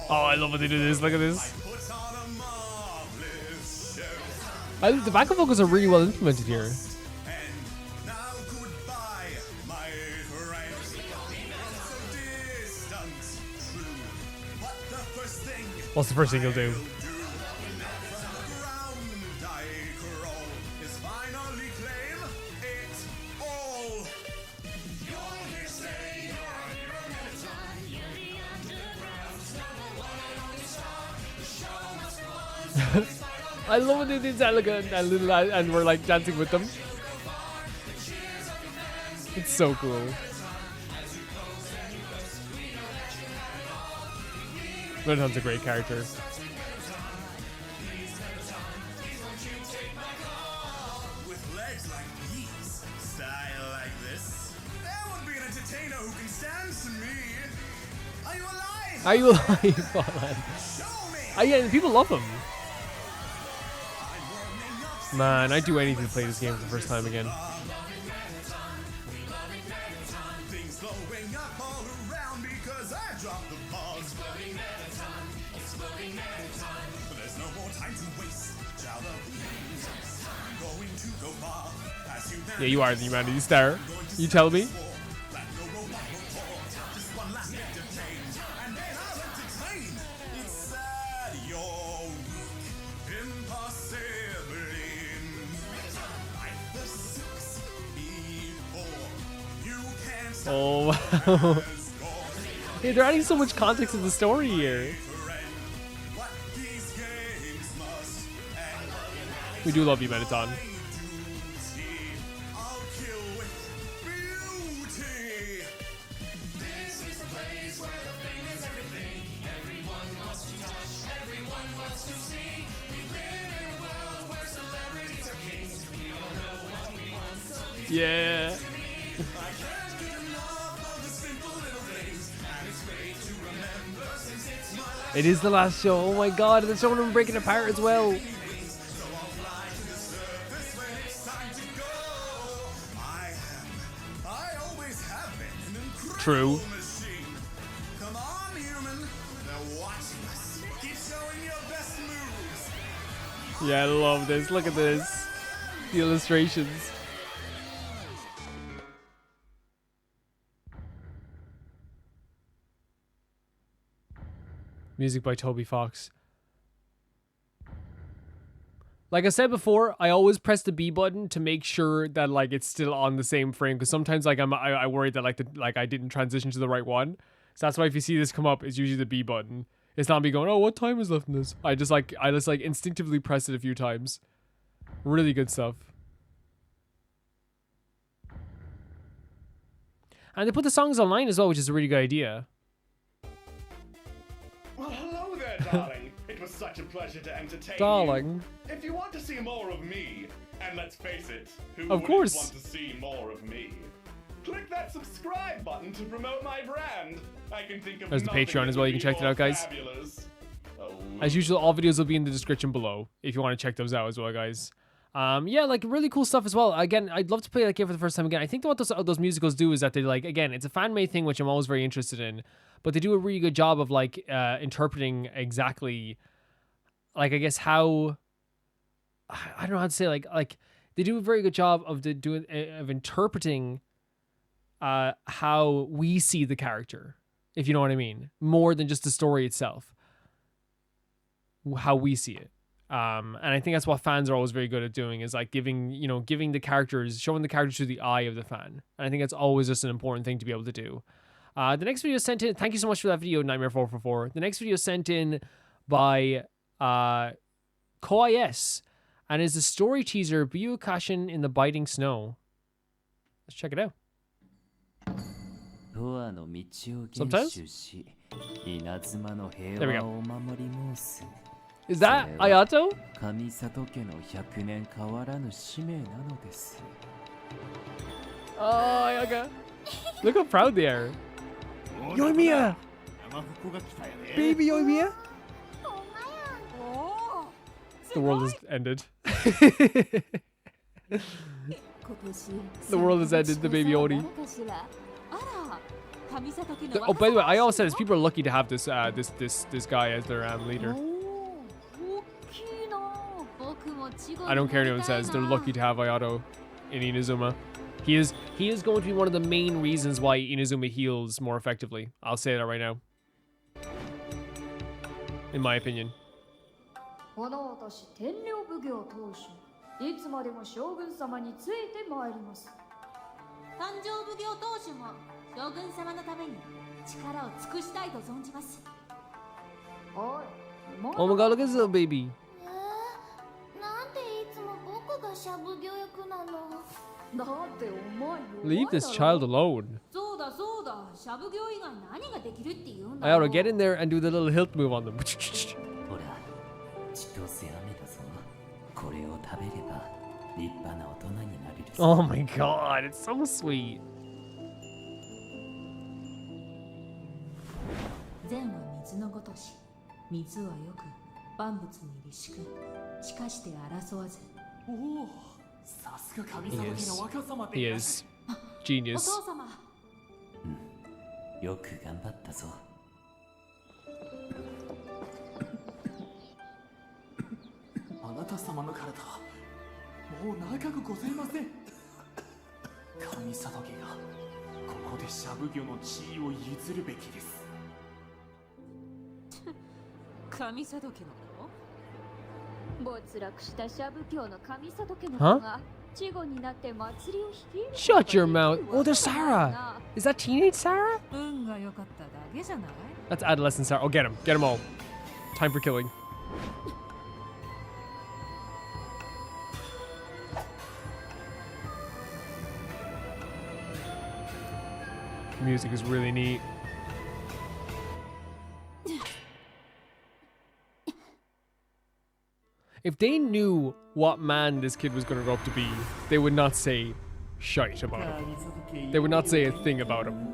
Oh, I love when they do this. Look at this. The backup vocals are really well implemented here. What's the first thing you'll do? I love when they did that, like, and we're like dancing with them. It's so cool. Mettaton's a great character. With legs like these, style like this, there would be an entertainer who can stand to me. Are you alive? Are you alive? Yeah, people love him. Man, I'd do anything to play this game for the first time again. Yeah, you are the humanity star. You tell me. Oh, wow. Hey, they're adding so much context to the story here. We do love you, Mettaton. Yeah. It is the last show. Oh my god, they're showing them breaking apart as well. True. Come on, human. They're watching us. Keep showing your best moves. Yeah, I love this. Look at this. The illustrations. Music by Toby Fox. Like I said before, I always press the B button to make sure that, like, it's still on the same frame, because sometimes, like, I worry that, like, I didn't transition to the right one. So that's why if you see this come up, it's usually the B button. It's not me going, oh, what time is left in this? I just instinctively press it a few times. Really good stuff. And they put the songs online as well, which is a really good idea. Well, hello there, darling. It was such a pleasure to entertain Darling. you. If you want to see more of me, and let's face it, who Of wouldn't course. want to see more of me? Click that subscribe button to promote my brand. I can think of There's the nothing Patreon that as well. would You can be check it more out, guys. fabulous. Oh. As usual, all videos will be in the description below if you want to check those out as well, guys. Yeah, like, really cool stuff as well. Again, I'd love to play that game for the first time again. I think what those musicals do is that they, like, again, it's a fan-made thing, which I'm always very interested in, but they do a really good job of, like, interpreting exactly, like, I guess how, I don't know how to say, like they do a very good job of interpreting how we see the character, if you know what I mean, more than just the story itself, how we see it. And I think that's what fans are always very good at doing, is like giving the characters, showing the characters through the eye of the fan. And I think that's always just an important thing to be able to do. The next video sent in. Thank you so much for that video, Nightmare444. The next video sent in by Kois and is a story teaser, Byukashin in the Biting Snow. Let's check it out. Sometimes? There we go. Is that Ayato? Oh, Ayaga. Look how proud they are. Yoimiya! Baby Yoimiya! The world has ended. The world has ended, the baby Oni. Oh, by the way, I always said is people are lucky to have this this guy as their leader. I don't care what anyone says, they're lucky to have Ayato in Inazuma. He is going to be one of the main reasons why Inazuma heals more effectively. I'll say that right now. In my opinion. Oh my god, look at this little baby. Leave this child alone. Ayato, get in there and do the little hilt move on them. Oh my god, it's so sweet. He is. Genius. Huh? Shut your mouth. Oh, there's Sarah. Is that teenage Sarah? That's adolescent Sarah. Oh, get him. Get them all. Time for killing. Music is really neat. If they knew what man this kid was going to grow up to be, they would not say shite about him. They would not say a thing about him.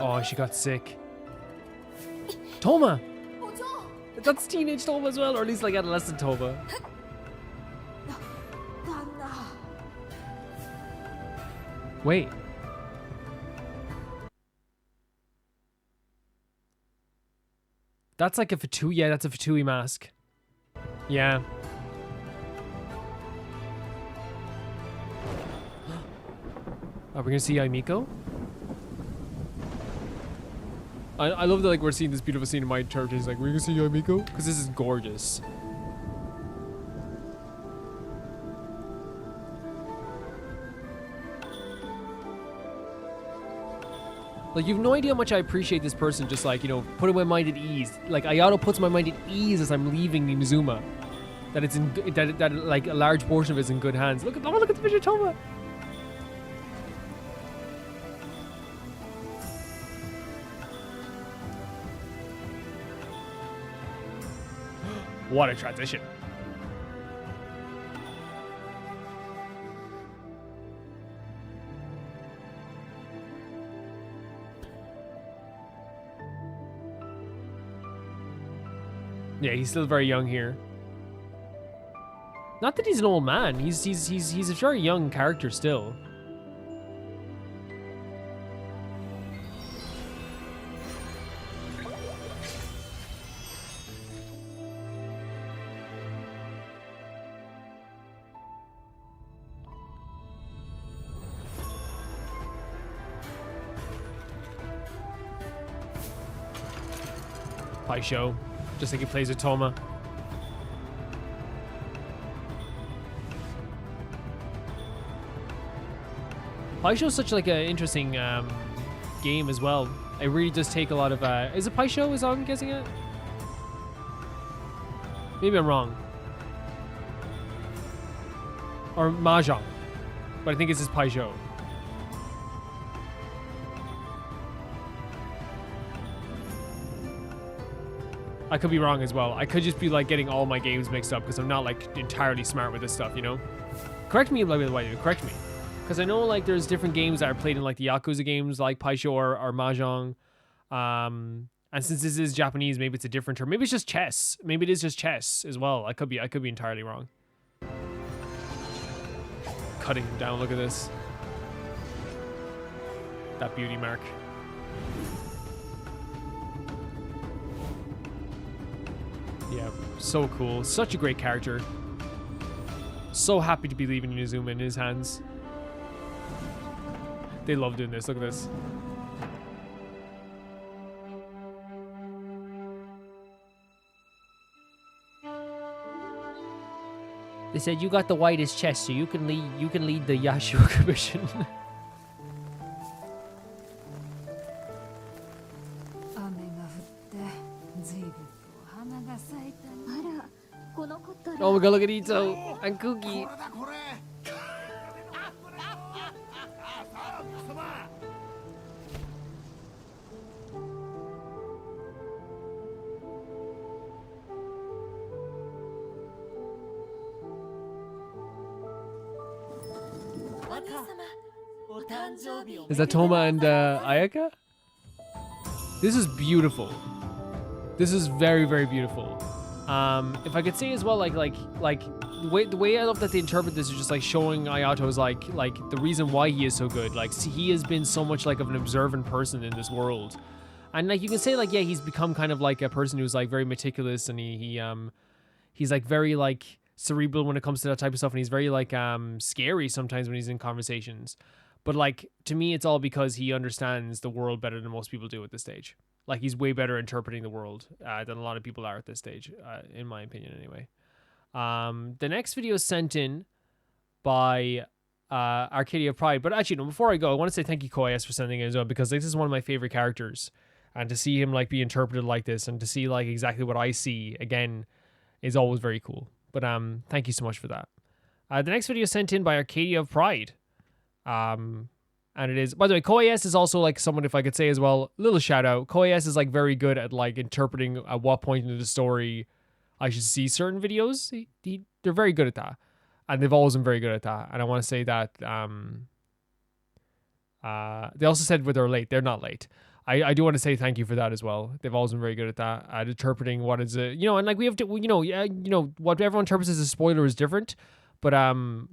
Oh, she got sick. Toma! That's teenage Toma as well, or at least like adolescent Toma. Wait. That's like a Fatui. Yeah, that's a Fatui mask. Yeah. Are we gonna see Aimiko? I love that like we're seeing this beautiful scene in my church. It's like, we're gonna see Aimiko? Because this is gorgeous. Like, you have no idea how much I appreciate this person just, like, you know, putting my mind at ease. Like, Ayato puts my mind at ease as I'm leaving Inazuma. That it's in, that like, a large portion of it is in good hands. Look at the picture of Toma. What a transition. Yeah, he's still very young here. Not that he's an old man. He's a very young character still. Pie show. Just like he plays with Toma. Paisho is such like an interesting game as well. It really does take a lot of. Is it Paisho? Is I'm guessing it? Maybe I'm wrong. Or Mahjong, but I think it's just Paisho. I could be wrong as well. I could just be like getting all my games mixed up because I'm not like entirely smart with this stuff, you know? Correct me, by the way, correct me. Because I know like there's different games that are played in like the Yakuza games like Paisho or Mahjong. And since this is Japanese, maybe it's a different term. Maybe it's just chess. Maybe it is just chess as well. I could be entirely wrong. Cutting him down, look at this. That beauty mark. Yeah, so cool. Such a great character. So happy to be leaving Inazuma in his hands. They love doing this. Look at this. They said you got the whitest chest, so you can lead the Yashiro mission. Oh my god, look at Ito and Cookie. Is that Toma and Ayaka? This is beautiful. This is very, very beautiful. If I could say as well, like the way I love that they interpret this is just like showing Ayato's like the reason why he is so good. Like, see, he has been so much like of an observant person in this world, and like you can say like, yeah, he's become kind of like a person who's like very meticulous, and he's like very like cerebral when it comes to that type of stuff, and he's very like scary sometimes when he's in conversations. But like, to me, it's all because he understands the world better than most people do at this stage. Like, he's way better interpreting the world than a lot of people are at this stage, in my opinion anyway. The next video is sent in by Arcadia of Pride. But actually, no, before I go, I want to say thank you, Koyas, for sending it as well, because this is one of my favorite characters. And to see him like be interpreted like this, and to see like exactly what I see, again, is always very cool. But thank you so much for that. The next video is sent in by Arcadia of Pride. And it is, by the way, Koyas is also like someone, if I could say as well, little shout out. Koyas is like very good at like interpreting at what point in the story I should see certain videos. They're very good at that, and they've always been very good at that. And I want to say that they also said they're late. They're not late. I do want to say thank you for that as well. They've always been very good at that, at interpreting what is a, and like we have to, what everyone interprets as a spoiler is different. But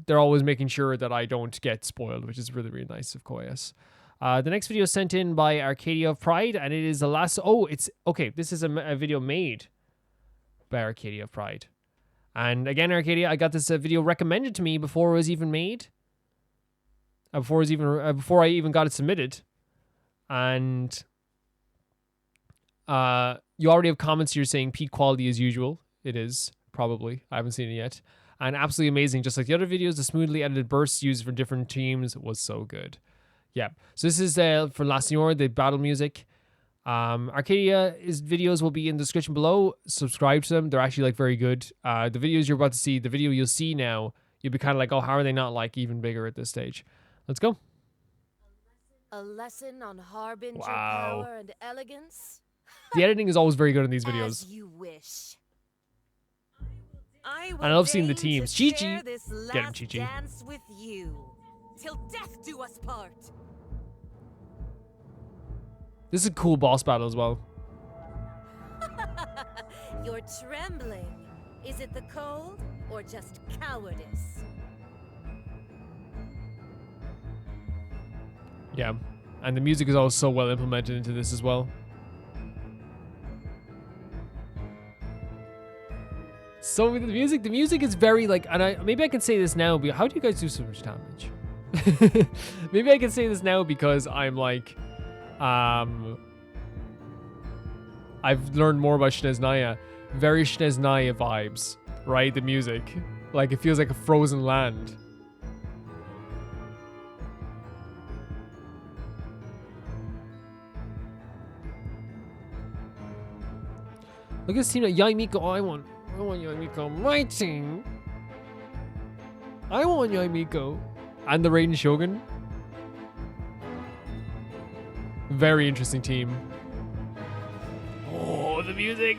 they're always making sure that I don't get spoiled, which is really, really nice of Koyas. The next video is sent in by Arcadia of Pride, and it is the last... Oh, it's... Okay, this is a video made by Arcadia of Pride. And again, Arcadia, I got this video recommended to me before it was even made. Before I even got it submitted. And you already have comments here saying peak quality as usual. It is, probably. I haven't seen it yet. And absolutely amazing. Just like the other videos, the smoothly edited bursts used for different teams was so good. Yeah. So this is for La Signora, the battle music. Arcadia's videos will be in the description below. Subscribe to them. They're actually like very good. The videos you're about to see, the video you'll see now, you'll be kind of like, oh, how are they not like even bigger at this stage? Let's go. A lesson on harbinger Wow. power and elegance. The editing is always very good in these videos. As you wish. And I love seeing the teams. Chi-Chi. This Get him, last Chi-Chi. dance with you till death do us part. This is a cool boss battle as well. You're trembling. Is it the cold or just cowardice? Yeah. And the music is always so well implemented into this as well. So with the music is very like, and maybe I can say this now, but how do you guys do so much damage? Maybe I can say this now because I'm like, I've learned more about Shinez Naya. very Snezhnaya vibes, right? The music. Like, it feels like a frozen land. Look at this team at Yaimiko. Oh, I want Yaimiko. My team. I want Yaimiko. And the Raiden Shogun. Very interesting team. Oh, the music.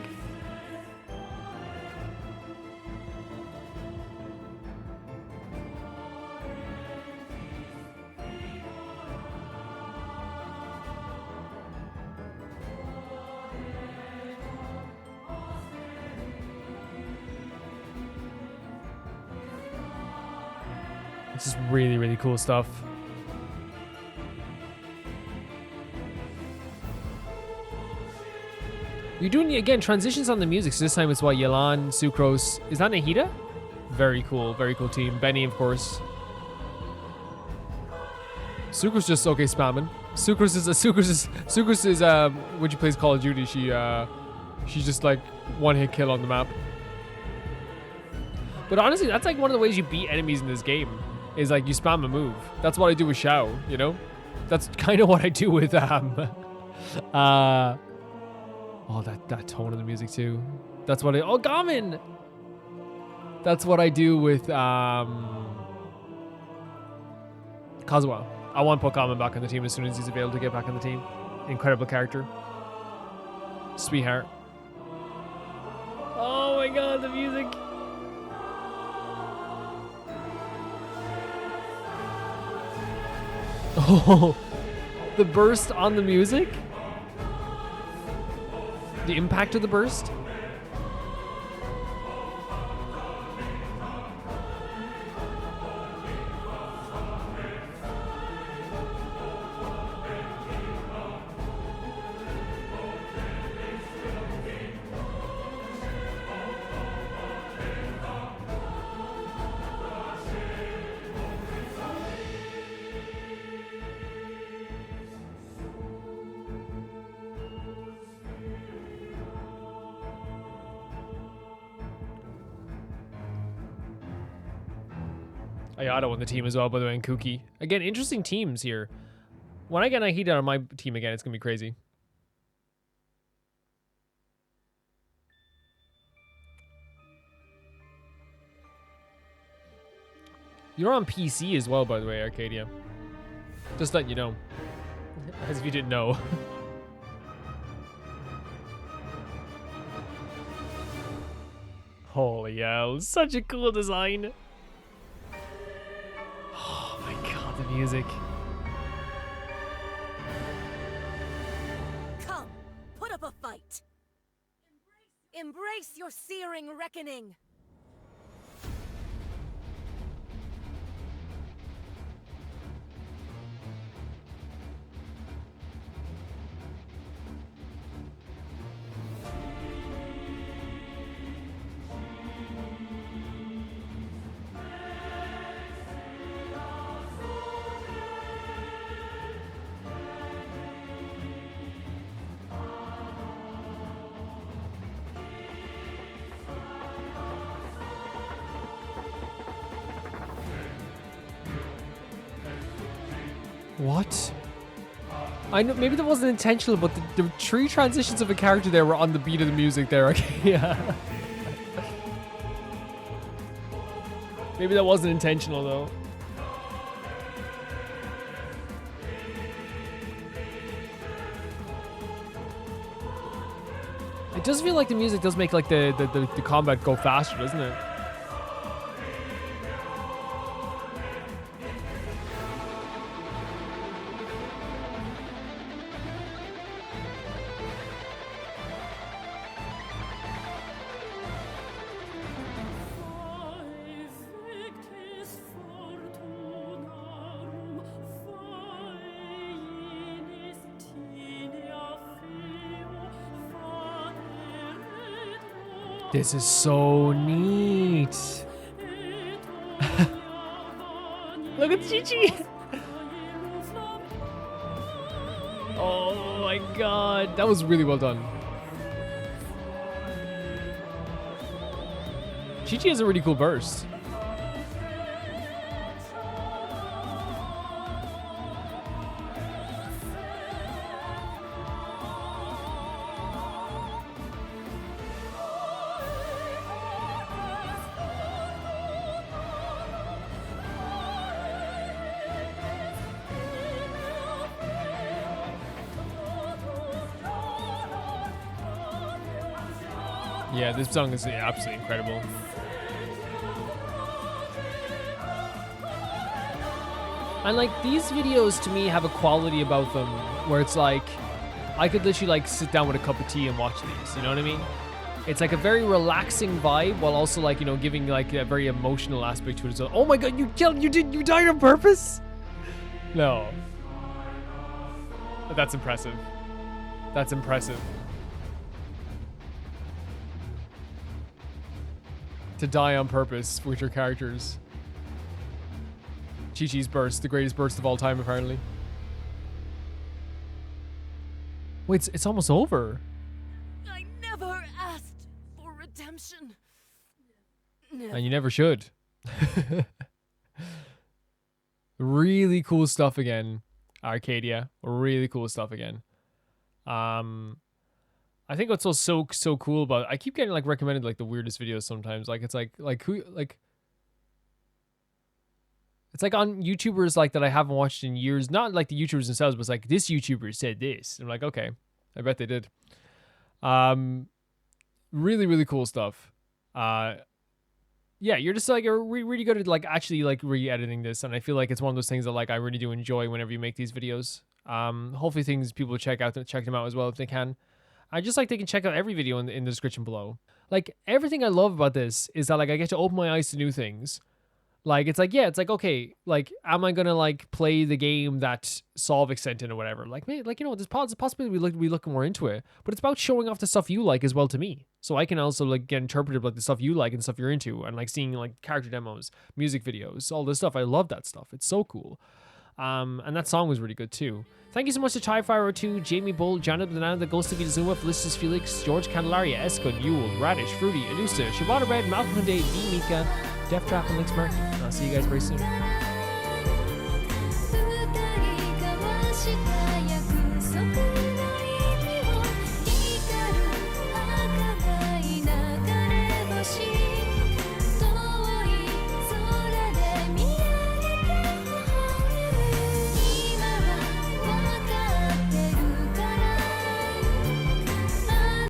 This is really, really cool stuff. You're doing, again, transitions on the music. So this time it's what, Yelan, Sucrose. Is that Nahida? Very cool team. Benny, of course. Sucrose just, okay, spamming. Sucrose is, when she plays Call of Duty, she's just like one-hit kill on the map. But honestly, that's like one of the ways you beat enemies in this game. Is like you spam a move. That's what I do with Xiao, you know? That's kind of what I do with oh, that tone of the music too. That's what oh, Gamin! That's what I do with Kazuha. I want to put Gamin back on the team as soon as he's available to get back on the team. Incredible character. Sweetheart. Oh my god, the music. Oh, the burst on the music? The impact of the burst? Ayato on the team as well, by the way, and Kuki. Again, interesting teams here. When I get Nahida on my team again, it's going to be crazy. You're on PC as well, by the way, Arcadia. Just letting you know. As if you didn't know. Holy hell, such a cool design. Oh my god, the music. Come, put up a fight. Embrace your searing reckoning. What? I know maybe that wasn't intentional, but the three transitions of a character there were on the beat of the music there. Okay, yeah. Maybe that wasn't intentional though. It does feel like the music does make like the combat go faster, doesn't it? This is so neat. Look at Chi-Chi. Oh my god. That was really well done. Chi-Chi has a really cool burst. Yeah, this song is absolutely incredible. And like these videos to me have a quality about them where it's like I could literally like sit down with a cup of tea and watch these, you know what I mean? It's like a very relaxing vibe while also like, you know, giving like a very emotional aspect to it as well. Oh my god, you died on purpose? No. That's impressive. That's impressive. To die on purpose with your characters. Chi-Chi's burst, the greatest burst of all time, apparently. Wait, it's almost over. I never asked for redemption. And you never should. Really cool stuff again, Arcadia. Really cool stuff again. I think what's so cool about it, I keep getting like recommended like the weirdest videos sometimes. Like it's like who like it's like on YouTubers like that I haven't watched in years. Not like the YouTubers themselves, but it's like this YouTuber said this. I'm like, okay, I bet they did. Really, really cool stuff. Yeah, you're just like you're really good at like actually like re-editing this, and I feel like it's one of those things that like I really do enjoy whenever you make these videos. Hopefully things people check them out as well if they can. I just like they can check out every video in the description below. Like everything I love about this is that like I get to open my eyes to new things. Like it's like, yeah, it's like, okay, like am I gonna like play the game that Solvik sent in or whatever? Like maybe like, you know, there's possibility we look more into it, but it's about showing off the stuff you like as well to me, so I can also like get interpreted like the stuff you like and stuff you're into, and like seeing like character demos, music videos, all this stuff. I love that stuff. It's so cool. And that song was really good too. Thank you so much to Chai502, Jamie Bull, Janet Banana, The Ghost of Izuma, Felicitas Felix, George Candelaria, Escud, Yule, Radish, Fruity, Anusa, Shibata Red, Malcolm Day, B Mika, Death Trap, and Lix Marky. I'll see you guys very soon.